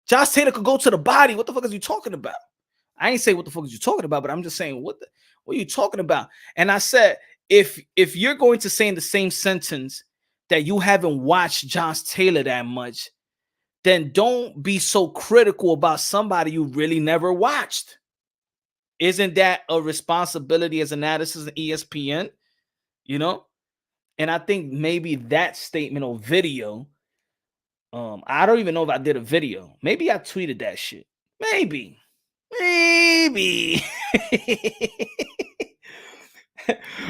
Josh Taylor could go to the body. What the fuck is you talking about? I ain't say what the fuck is you talking about, but I'm just saying, what are you talking about? And I said, if you're going to say in the same sentence that you haven't watched John Taylor that much, then don't be so critical about somebody you really never watched. Isn't that a responsibility as analysis and ESPN? You know? And I think maybe that statement or video, I don't even know if I did a video. Maybe I tweeted that shit. Maybe.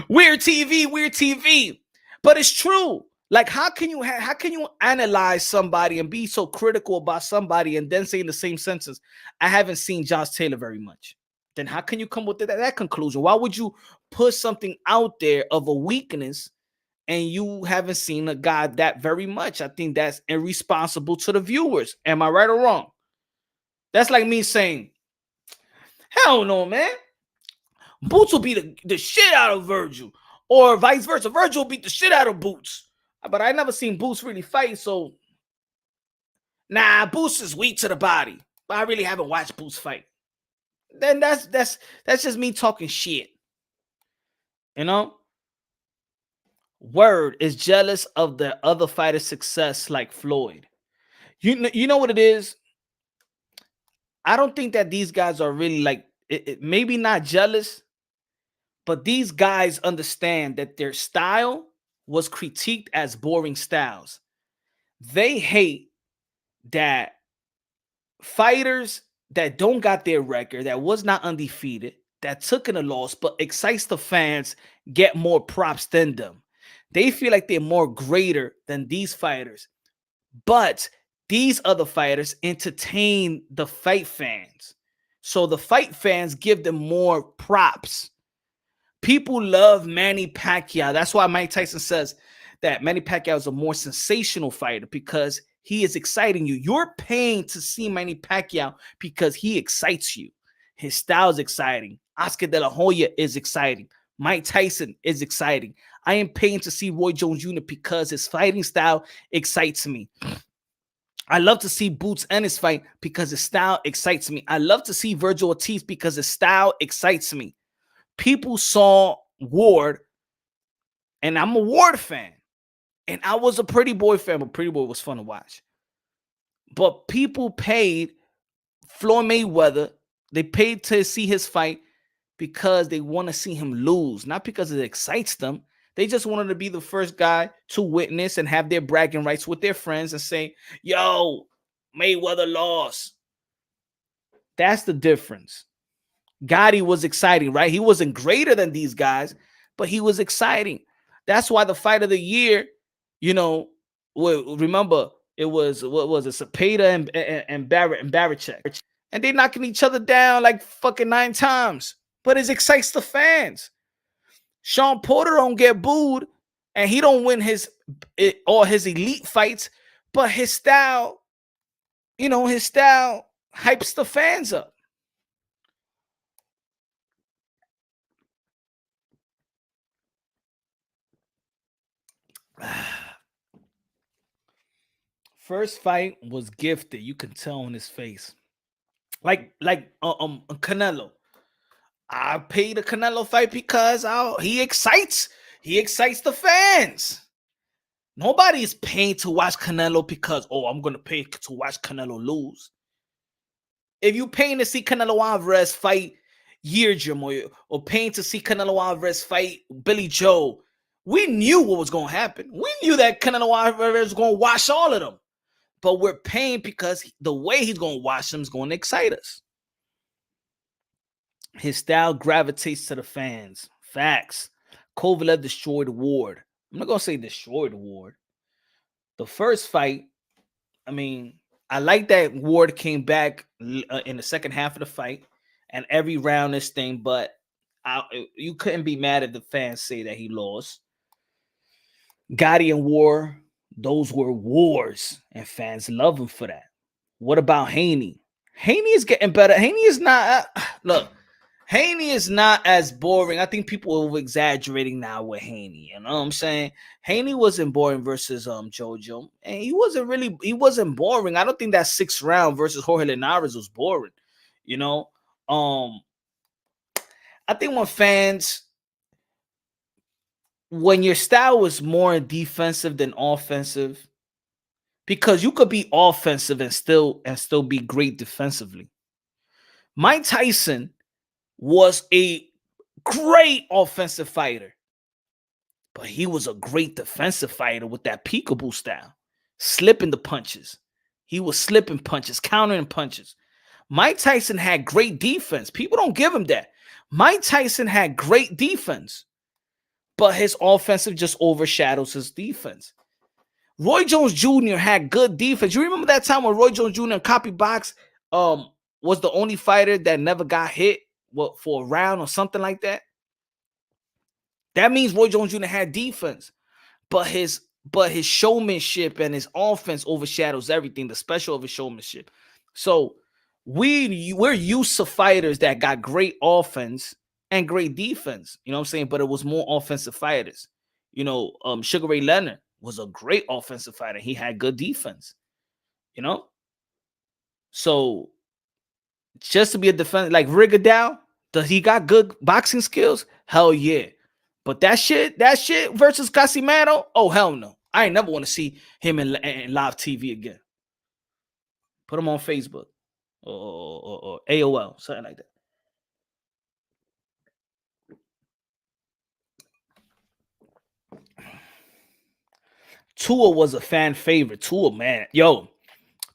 Weird TV. But it's true. Like, how can you analyze somebody and be so critical about somebody and then say in the same sentence, I haven't seen Josh Taylor very much? Then how can you come with that conclusion? Why would you put something out there of a weakness and you haven't seen a guy that very much? I think that's irresponsible to the viewers. Am I right or wrong? That's like me saying, hell no, man. Boots will beat the shit out of Virgil. Or vice versa. Virgil will beat the shit out of Boots. But I never seen Boots really fight, so nah, Boots is weak to the body. But I really haven't watched Boots fight. Then that's just me talking shit. You know? Word is jealous of the other fighter's success like Floyd. You know what it is? I don't think that these guys are really like, maybe not jealous, but these guys understand that their style was critiqued as boring styles. They hate that fighters that don't got their record, that was not undefeated, that took in a loss, but excites the fans, get more props than them. They feel like they're more greater than these fighters. But these other fighters entertain the fight fans. So the fight fans give them more props. People love Manny Pacquiao. That's why Mike Tyson says that Manny Pacquiao is a more sensational fighter because he is exciting you. You're paying to see Manny Pacquiao because he excites you. His style is exciting. Oscar De La Hoya is exciting. Mike Tyson is exciting. I am paying to see Roy Jones Jr. because his fighting style excites me. I love to see Boots Ennis fight because his style excites me. I love to see Vergil Ortiz because his style excites me. People saw Ward, and I'm a Ward fan, and I was a Pretty Boy fan, but Pretty Boy was fun to watch. But people paid Floyd Mayweather, they paid to see his fight because they want to see him lose, not because it excites them. They just wanted to be the first guy to witness and have their bragging rights with their friends and say, yo, Mayweather lost. That's the difference. Gotti was exciting, right? He wasn't greater than these guys, but he was exciting. That's why the fight of the year, you know, remember it was, what was it, Cepeda and Barachek. And they knocking each other down like fucking 9 times. But it excites the fans. Sean Porter don't get booed, and he don't win all his elite fights, but his style, his style hypes the fans up. First fight was gifted. You can tell on his face. Like Canelo. I paid the Canelo fight because he excites the fans. Nobody's paying to watch Canelo because, I'm going to pay to watch Canelo lose. If you paying to see Canelo Alvarez fight Yildirim or paying to see Canelo Alvarez fight Billy Joe, we knew what was going to happen. We knew that Canelo Alvarez was going to wash all of them. But we're paying because the way he's going to wash them is going to excite us. His style gravitates to the fans. Facts. Kovalev destroyed Ward. I'm not going to say destroyed Ward. The first fight, I like that Ward came back in the second half of the fight and every round this thing, but you couldn't be mad if the fans say that he lost. Gotti and War, those were wars, and fans love him for that. What about Haney? Haney is getting better. Haney is not, Haney is not as boring. I think people are over-exaggerating now with Haney. You know what I'm saying? Haney wasn't boring versus Jojo. And he wasn't boring. I don't think that 6th round versus Jorge Linares was boring. I think when fans when your style is more defensive than offensive, because you could be offensive and still be great defensively. Mike Tyson was a great offensive fighter, but he was a great defensive fighter with that peekaboo style, slipping the punches. He was slipping punches, countering punches. Mike Tyson had great defense. People don't give him that. Mike Tyson had great defense, but his offensive just overshadows his defense. Roy Jones Jr. had good defense. You remember that time when Roy Jones Jr. in Copy Box was the only fighter that never got hit for a round or something like that? That means Roy Jones Jr. had defense, but his showmanship and his offense overshadows everything, the special of his showmanship. So we're used to fighters that got great offense and great defense, you know what I'm saying? But it was more offensive fighters. You know, Sugar Ray Leonard was a great offensive fighter. He had good defense, you know? So just to be a defender, like Rigadao, does he got good boxing skills? Hell yeah. But that shit versus Casimero, oh hell no. I ain't never want to see him in live TV again. Put him on Facebook or AOL, something like that. Tua was a fan favorite. Tua, man. Yo,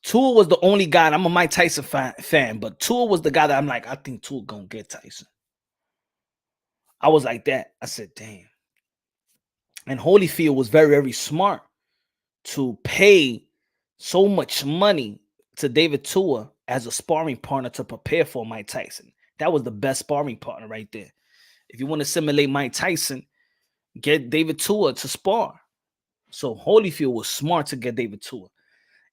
Tua was the only guy. I'm a Mike Tyson fan, but Tua was the guy that I'm like, I think Tua gonna get Tyson. I was like that. I said, damn. And Holyfield was very, very smart to pay so much money to David Tua as a sparring partner to prepare for Mike Tyson. That was the best sparring partner right there. If you want to simulate Mike Tyson, get David Tua to spar. So Holyfield was smart to get David Tua.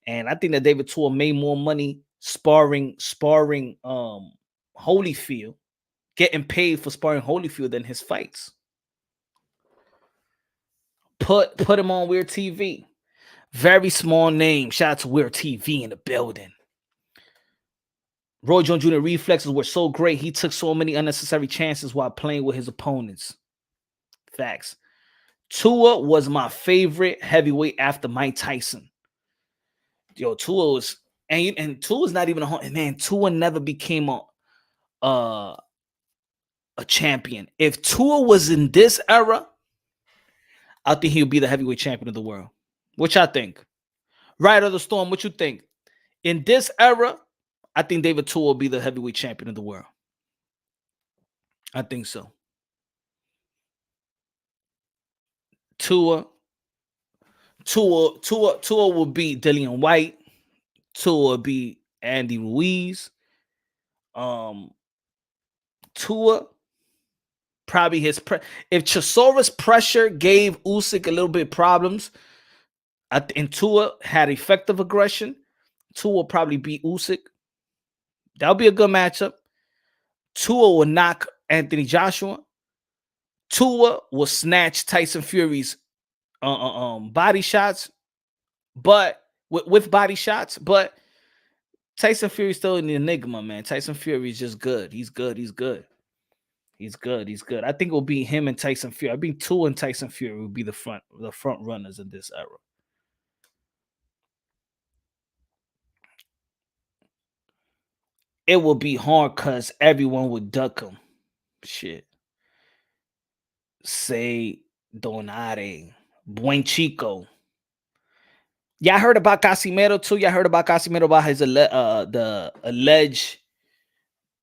And I think that David Tua made more money sparring Holyfield, getting paid for sparring Holyfield than his fights. Put him on Weird TV. Very small name. Shout out to Weird TV in the building. Roy Jones Jr. reflexes were so great. He took so many unnecessary chances while playing with his opponents. Facts. Tua was my favorite heavyweight after Mike Tyson. Yo, Tua was, and Tua's not even a man. Tua never became a champion. If Tua was in this era, I think he would be the heavyweight champion of the world. What y'all think? Right of the Storm, what you think? In this era, I think David Tua will be the heavyweight champion of the world. I think so. Tua will beat Dillian Whyte. Tua will beat Andy Ruiz. Tua probably if Chisora's pressure gave Usyk a little bit of problems, and Tua had effective aggression, Tua will probably beat Usyk. That'll be a good matchup. Tua will knock Anthony Joshua. Tua will snatch Tyson Fury's body shots, but with body shots, but Tyson Fury's still an enigma, man. Tyson Fury is just good. He's good. I think it will be him and Tyson Fury. I think Tua and Tyson Fury will be the front runners in this era. It will be hard because everyone would duck him. Shit. Say Donaire, Buen Chico. Y'all heard about Casimero too? Y'all heard about Casimero about his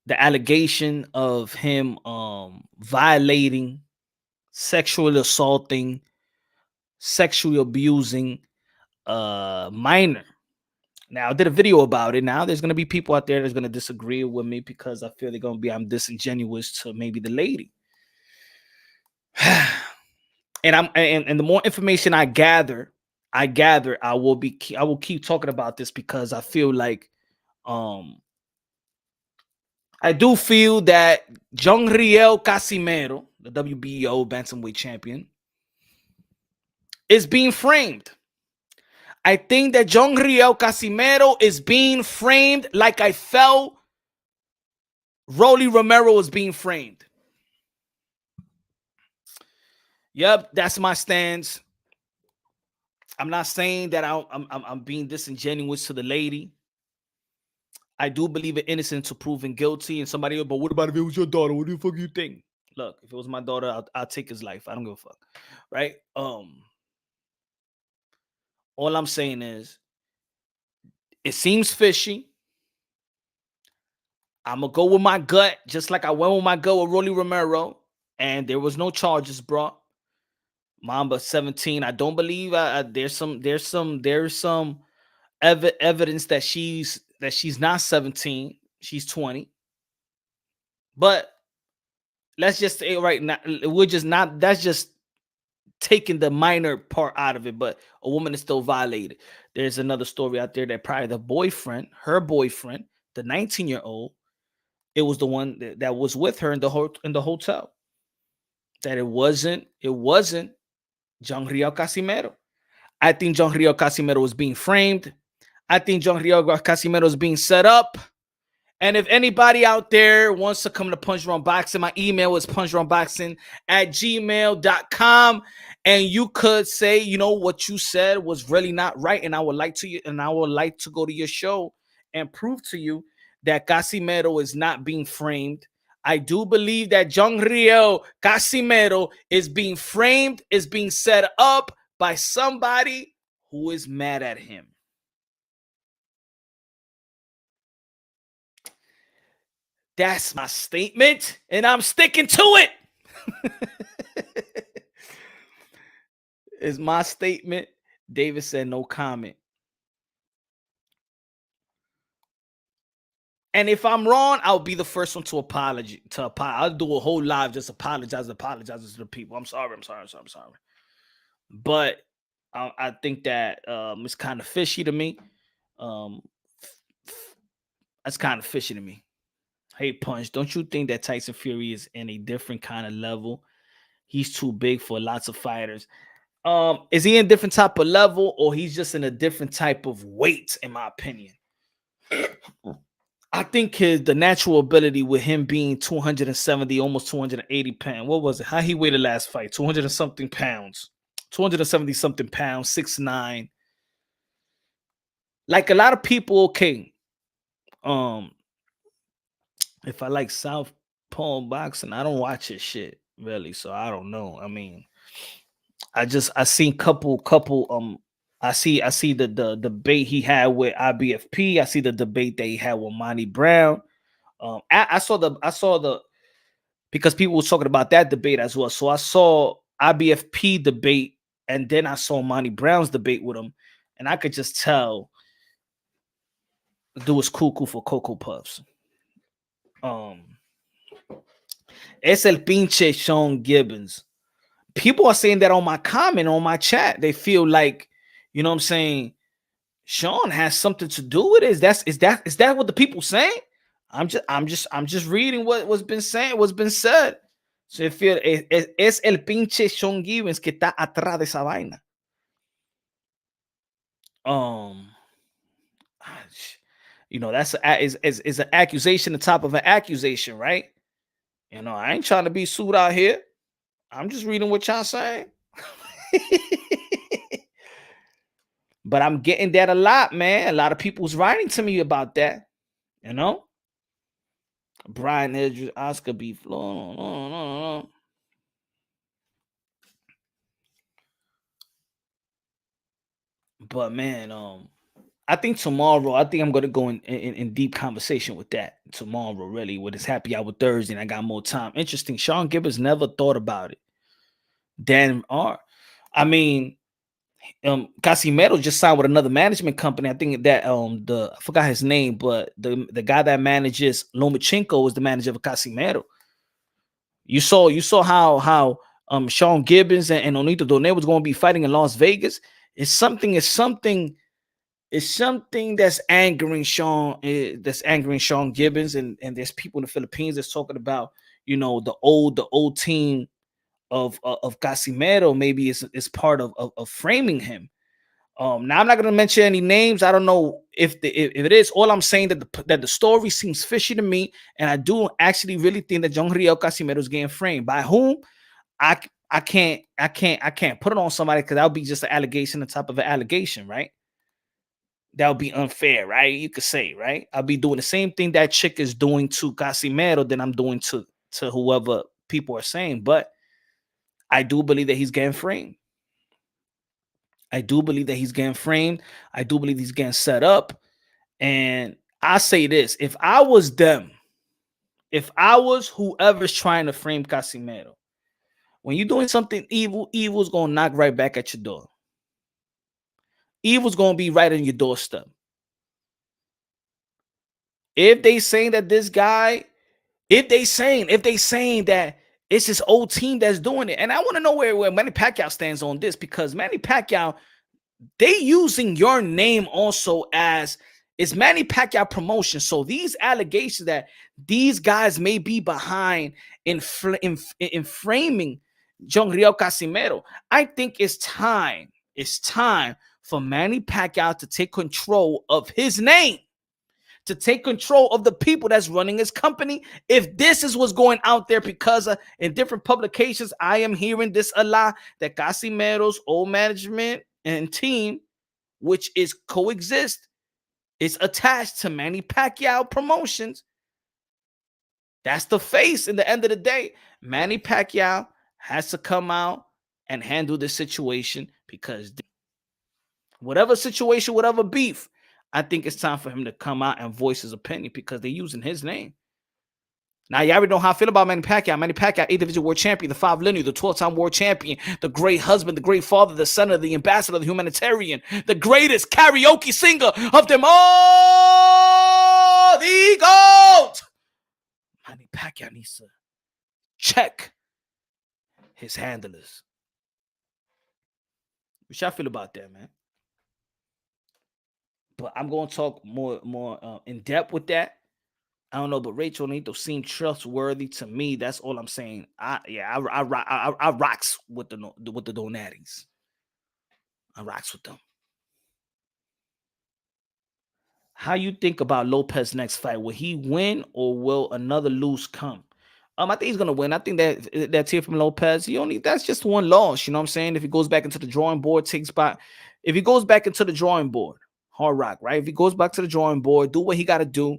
the allegation of him violating, sexually assaulting, sexually abusing a minor. Now, I did a video about it. Now, there's going to be people out there that's going to disagree with me because I feel they're going to be, I'm disingenuous to maybe the lady. And the more information I gather, I will keep talking about this because I feel like I do feel that Jongriel Casimero, the WBO bantamweight champion, is being framed. I think that Jongriel Casimero is being framed like I felt Rolly Romero was being framed. Yep, that's my stance. I'm not saying that I'm being disingenuous to the lady. I do believe in innocence to proven guilty. And somebody, but what about if it was your daughter? What the fuck you think? Look, if it was my daughter, I'll take his life. I don't give a fuck. Right? All I'm saying is, it seems fishy. I'm gonna go with my gut, just like I went with my gut with Rolly Romero, and there was no charges brought. Mamba 17. I don't believe there's some evidence that she's not 17. She's 20. But let's just say right now, we're just not. That's just taking the minor part out of it. But a woman is still violated. There's another story out there that probably her boyfriend, the 19-year-old, it was the one that was with her in the hotel. That it wasn't John Riel Casimero. I think John Riel Casimero was being framed. I think John Riel Casimero is being set up. And if anybody out there wants to come to Punch Drunk Boxing, my email is punchdrunkboxing@gmail.com. And you could say, you know, what you said was really not right. And I would like to go to your show and prove to you that Casimero is not being framed. I do believe that John Riel Casimero is being framed, is being set up by somebody who is mad at him. That's my statement, and I'm sticking to it. It's my statement. David said no comment. And if I'm wrong, I'll be the first one to apologize. I'll do a whole live just apologizing to the people. I'm sorry. But I think that it's kind of fishy to me. That's kind of fishy to me. Hey, Punch, don't you think that Tyson Fury is in a different kind of level? He's too big for lots of fighters. Is he in a different type of level, or he's just in a different type of weight, in my opinion? I think the natural ability with him being 270, almost 280 pounds. What was it? How he weighed the last fight? 200 and something pounds. 270 something pounds, 6'9". Like a lot of people, okay. If I like southpaw boxing, I don't watch his shit really, so I don't know. I mean, I seen couple. I see the debate he had with IBFP. I see the debate that he had with Manny Brown. I saw the because people were talking about that debate as well. So I saw IBFP debate, and then I saw Manny Brown's debate with him, and I could just tell the dude was cool for Cocoa Puffs. Es el pinche Sean Gibbons. People are saying that on my comment, on my chat. They feel like, you know what I'm saying, Sean has something to do with it. Is that what the people saying? I'm just reading what's been said. So I feel es el pinche Sean Gibbons que está atrás de esa vaina. You know, that's is an accusation on top of an accusation, right? You know, I ain't trying to be sued out here. I'm just reading what y'all saying. But I'm getting that a lot, man. A lot of people's writing to me about that. You know? Brian Edwards, Oscar beef. No. But man, I think tomorrow, I'm gonna go in deep conversation with that tomorrow, really, with his happy hour Thursday, and I got more time. Interesting. Sean Gibbons never thought about it. Dan R. I mean, Casimero just signed with another management company. I think that I forgot his name, but the guy that manages Lomachenko is the manager of Casimero. You saw how Sean Gibbons and Nonito Donaire was going to be fighting in Las Vegas. It's something that's angering Sean. That's angering Sean Gibbons, and there's people in the Philippines that's talking about, you know, the old team of Casimero. Maybe it's part of framing him. Now I'm not going to mention any names. I don't know if it is. All I'm saying that the story seems fishy to me, and I do actually really think that John Riel Casimero is getting framed. By whom? I can't put it on somebody because that would be just an allegation on top of an allegation, right? That would be unfair, right? You could say, right? I'll be doing the same thing that chick is doing to Casimero than I'm doing to whoever people are saying. But I do believe that he's getting framed. I do believe that he's getting framed. I do believe he's getting set up. And I say this, if I was them, if I was whoever's trying to frame Casimero, when you're doing something evil, evil's going to knock right back at your door. Evil's going to be right on your doorstep. If they saying that this guy, if they saying that it's his old team that's doing it, and I want to know where Manny Pacquiao stands on this, because Manny Pacquiao, they using your name also as it's Manny Pacquiao promotion. So these allegations that these guys may be behind in framing John Riel Casimero, I think it's time. It's time for Manny Pacquiao to take control of his name, to take control of the people that's running his company. If this is what's going out there, because in different publications, I am hearing this a lot, that Casimero's old management and team, which is coexist, is attached to Manny Pacquiao promotions. That's the face in the end of the day. Manny Pacquiao has to come out and handle this situation, because whatever situation, whatever beef, I think it's time for him to come out and voice his opinion, because they're using his name. Now, you already know how I feel about Manny Pacquiao. Manny Pacquiao, 8th division world champion, the 5 linear, the 12-time world champion, the great husband, the great father, the son of the ambassador, the humanitarian, the greatest karaoke singer of them all, the GOAT. Manny Pacquiao needs to check his handlers. What y'all feel about that, man? But I'm going to talk more in depth with that. I don't know, but Rachel Nonito seemed trustworthy to me. That's all I'm saying. I rocks with the Donaires. I rocks with them. How you think about Lopez next fight? Will he win, or will another lose come? I think he's gonna win. I think that Teofimo Lopez, that's just one loss. You know what I'm saying? If he goes back into the drawing board, if he goes back into the drawing board, hard rock, right? If he goes back to the drawing board, do what he got to do.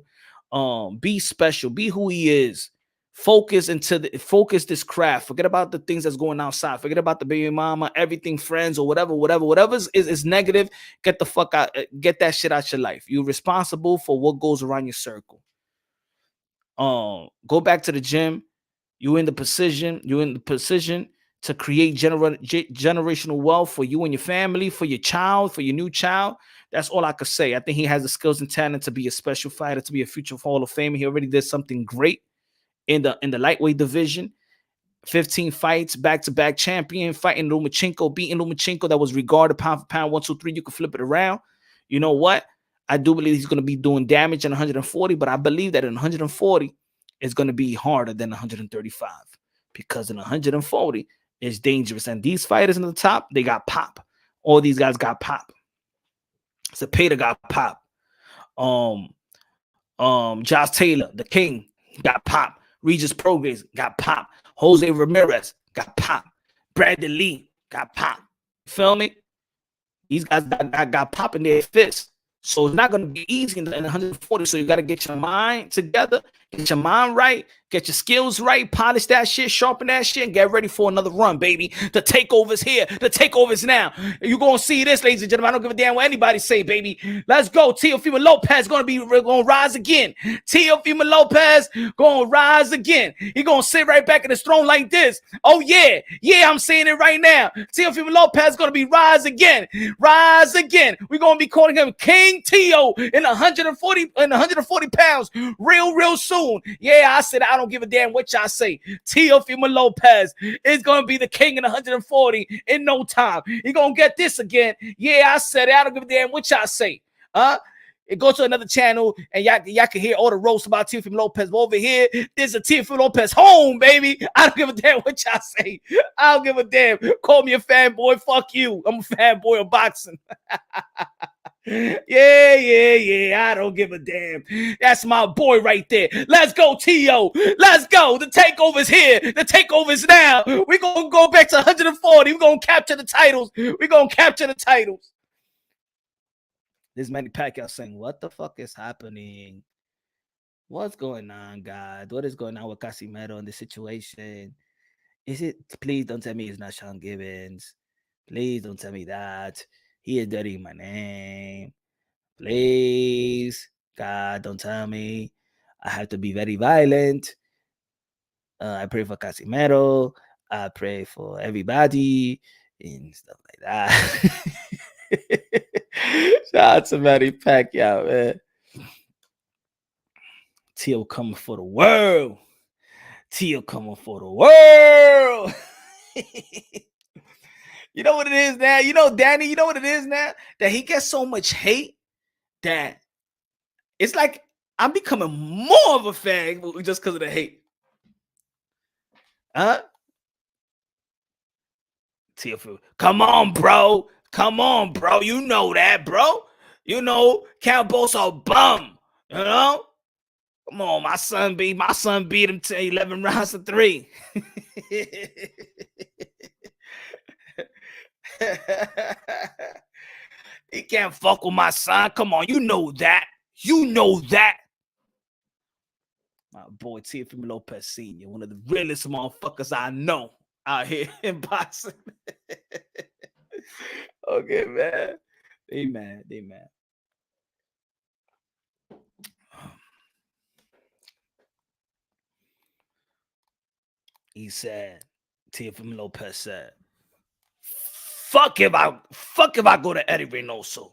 Be special, be who he is. Focus this craft. Forget about the things that's going outside. Forget about the baby mama, everything, friends, or whatever is negative. Get the fuck out. Get that shit out your life. You're responsible for what goes around your circle. Go back to the gym. You're in the position to create generational wealth for you and your family, for your child, for your new child. That's all I could say. I think he has the skills and talent to be a special fighter, to be a future Hall of Famer. He already did something great in the lightweight division. 15 fights, back-to-back champion, fighting Lomachenko, beating Lomachenko, that was regarded pound for pound, 1, 2, 3. You can flip it around. You know what? I do believe he's going to be doing damage in 140, but I believe that in 140 is going to be harder than 135, because in 140 is dangerous. And these fighters in the top, they got pop. All these guys got pop. Cepeda got pop. Josh Taylor, the King, got pop. Regis Prograis got pop. Jose Ramirez got pop. Brandon Lee got pop. You feel me? These guys got pop in their fists. So it's not going to be easy in 140. So you got to get your mind together, get your mind right, get your skills right, polish that shit, sharpen that shit, and get ready for another run, baby. The takeover's here. The takeover's now. You're going to see this, ladies and gentlemen. I don't give a damn what anybody say, baby. Let's go. Teofimo Lopez going to rise again. Teofimo Lopez going to rise again. He going to sit right back in his throne like this. Oh, yeah. Yeah, I'm saying it right now. Teofimo Lopez going to be rise again. Rise again. We're going to be calling him King Teo in 140 pounds real soon. Yeah, I said I don't give a damn what y'all say. Teofimo Lopez is going to be the king in 140 in no time. He going to get this again. Yeah, I said it. I don't give a damn what y'all say. go to another channel and y'all can hear all the roasts about Teofimo Lopez. But over here, this is a Teofimo Lopez home, baby. I don't give a damn what y'all say. I don't give a damn. Call me a fanboy. Fuck you. I'm a fanboy of boxing. Yeah. I don't give a damn. That's my boy right there. Let's go, Tio. Let's go. The takeover's here. The takeover's now. We're going to go back to 140. We're going to capture the titles. This Manny Pacquiao saying, what the fuck is happening? What's going on, God? What is going on with Casimero in this situation? Is it? Please don't tell me it's not Sean Gibbons. Please don't tell me that. He is dirtying my name. Please, God, don't tell me. I have to be very violent. I pray for Casimero. I pray for everybody and stuff like that. Shout out to Manny Pacquiao, man. Tio coming for the world. Tio coming for the world. You know what it is now? You know, Danny, you know what it is now? That he gets so much hate that it's like I'm becoming more of a fan just because of the hate. Huh? Teofimo, come on, bro. Come on, bro. You know that, bro. You know, Campbell's a bum. You know? Come on, my son beat him to 11 rounds to 3. He can't fuck with my son. Come on, you know that. You know that. My boy Teofimo Lopez Sr., one of the realest motherfuckers I know out here in boxing. Okay, man. They mad. He said, Teofimo Lopez said, fuck if I go to Eddie Reynoso.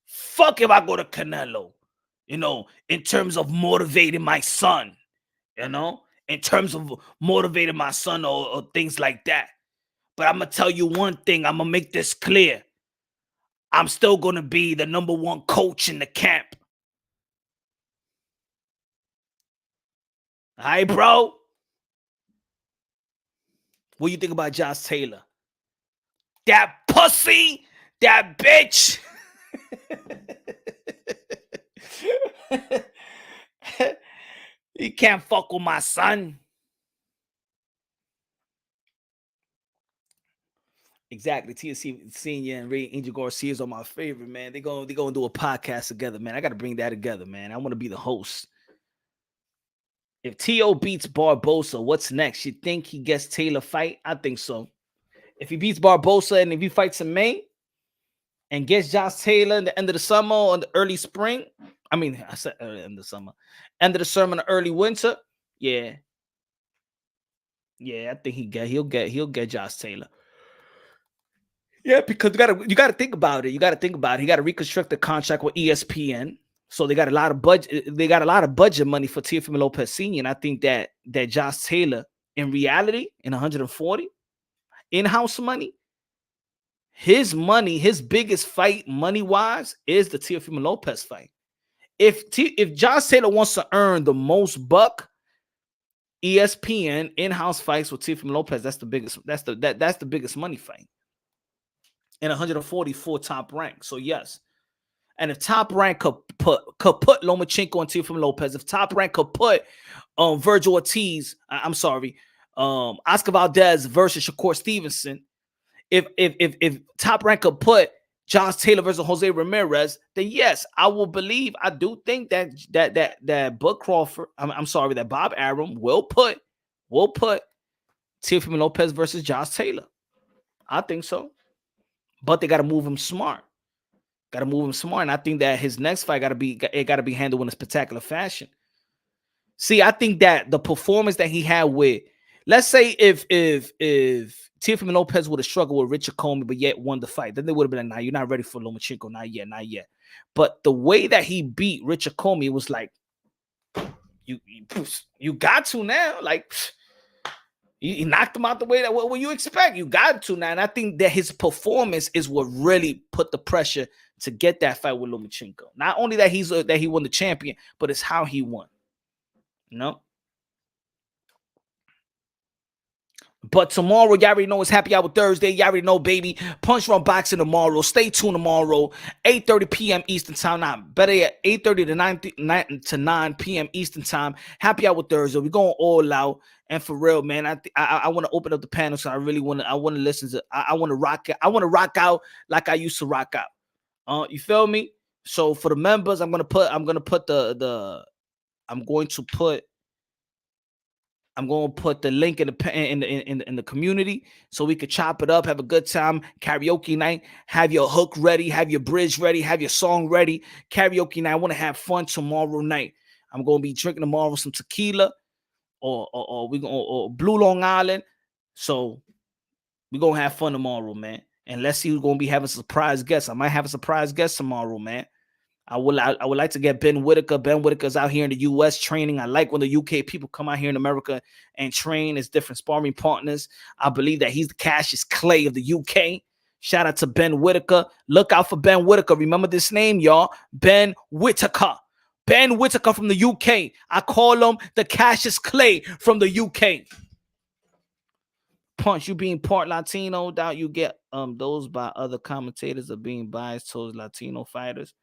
Fuck if I go to Canelo. You know, in terms of motivating my son. You know, in terms of motivating my son or things like that. But I'm going to tell you one thing. I'm going to make this clear. I'm still going to be the number one coach in the camp. All right, bro? What do you think about Josh Taylor? That pussy, that bitch. He can't fuck with my son. Exactly. TSC Senior and Ray Angel Garcia is on my favorite, man. They're gonna do a podcast together, man. I gotta bring that together, man. I want to be the host. If T.O. beats Barbosa, what's next? You think he gets Taylor fight? I think so. If he beats Barbosa and if he fights in May and gets Josh Taylor in the end of the summer or the early spring, I said early in the summer, end of the summer and the early winter, yeah, I think he'll get Josh Taylor. Yeah, because you gotta think about it. He got to reconstruct the contract with ESPN. So they got a lot of budget. They got a lot of budget money for Teofimo Lopez Sr. And I think that Josh Taylor, in reality, in 140, in-house money, his biggest fight money-wise is the Teofimo Lopez fight. If Josh Taylor wants to earn the most buck, ESPN in-house fights with Teofimo Lopez, that's the biggest. That's the biggest money fight. In 144 top rank. So yes. And if Top Rank could put Lomachenko and Teofimo Lopez, if Top Rank could put Vergil Ortiz, Oscar Valdez versus Shakur Stevenson, if Top Rank could put Josh Taylor versus Jose Ramirez, then yes, I do think that Bud Crawford, that Bob Arum will put Teofimo Lopez versus Josh Taylor. I think so. But they got to move him smart. And I think that his next fight got to be handled in a spectacular fashion. See, I think that the performance that he had with, let's say if Teofimo Lopez would have struggled with Richard Comey but yet won the fight, then they would have been like, nah, you're not ready for Lomachenko, not yet. But the way that he beat Richard Comey was like, you got to now, like. He knocked him out the way that what you expect. You got to now. And I think that his performance is what really put the pressure to get that fight with Lomachenko. Not only that that he won the champion, but it's how he won. You know? But tomorrow, y'all already know it's Happy Hour Thursday. Y'all already know, baby. Punch Run Boxing tomorrow. Stay tuned tomorrow, 8:30 p.m. Eastern Time. Not better yet, 8:30 to 9 p.m. Eastern Time. Happy Hour Thursday. We're going all out. And for real, man, I want to open up the panel. So I really want to. I want to listen to. I want to rock. I want to rock out like I used to rock out. You feel me? So for the members, I'm gonna put the link in the community so we could chop it up, have a good time, karaoke night, have your hook ready, have your bridge ready, have your song ready, karaoke night. I want to have fun tomorrow night. I'm gonna be drinking tomorrow some tequila or Blue Long Island. So we're gonna have fun tomorrow, man. And let's see who's gonna be having a surprise guest. I might have a surprise guest tomorrow, man. I would like to get Ben Whitaker. Ben Whitaker's out here in the U.S. training. I like when the U.K. people come out here in America and train as different sparring partners. I believe that he's the Cassius Clay of the U.K. Shout out to Ben Whitaker. Look out for Ben Whitaker. Remember this name, y'all. Ben Whitaker. Ben Whitaker from the U.K. I call him the Cassius Clay from the U.K. Punch, you being part Latino, doubt you get those by other commentators of being biased towards Latino fighters.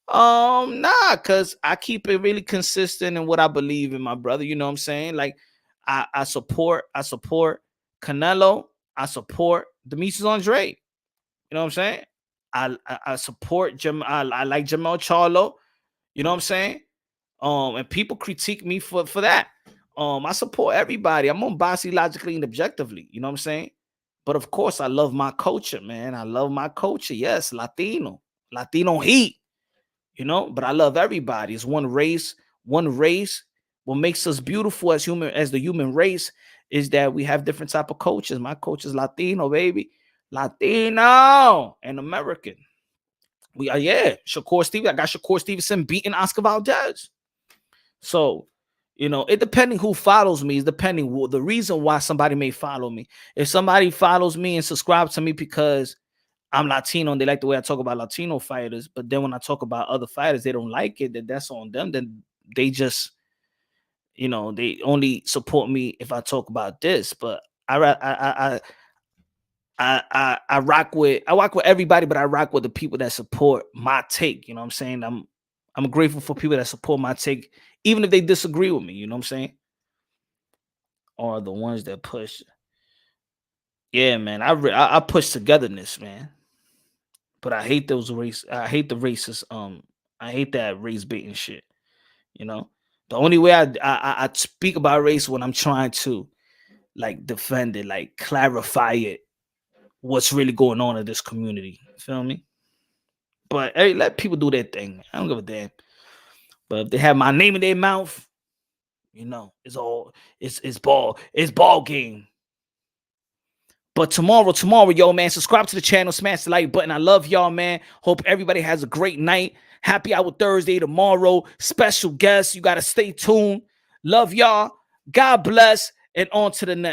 Nah, cause I keep it really consistent in what I believe in, my brother. You know what I'm saying? Like, I support Canelo. I support Demetrius Andre. You know what I'm saying? I support I like Jamal Charlo. You know what I'm saying? And people critique me for that. I support everybody. I'm unbiased logically and objectively. You know what I'm saying? But of course, I love my culture, man. I love my culture. Yes, Latino heat. You know, but I love everybody. It's one race. What makes us beautiful as the human race is that we have different type of cultures. My culture is Latino, baby. Latino and American. We are, Shakur Stevenson. I got Shakur Stevenson beating Oscar Valdez. So, you know, it depending who follows me is depending the reason why somebody may follow me. If somebody follows me and subscribes to me because I'm Latino and they like the way I talk about Latino fighters, but then when I talk about other fighters, they don't like it, then that's on them. Then they just, you know, they only support me if I talk about this. But I rock with everybody, but I rock with the people that support my take. You know what I'm saying? I'm grateful for people that support my take, even if they disagree with me. You know what I'm saying? Or the ones that push. Yeah, man. I push togetherness, man. But I hate those I hate the racist. I hate that race baiting shit. You know, the only way I speak about race when I'm trying to like defend it, like clarify it, what's really going on in this community. Feel me? But hey, let people do their thing. I don't give a damn. But if they have my name in their mouth, you know, it's ball game. But tomorrow, yo, man, subscribe to the channel, smash the like button. I love y'all, man. Hope everybody has a great night. Happy Hour Thursday tomorrow. Special guests. You got to stay tuned. Love y'all. God bless. And on to the next.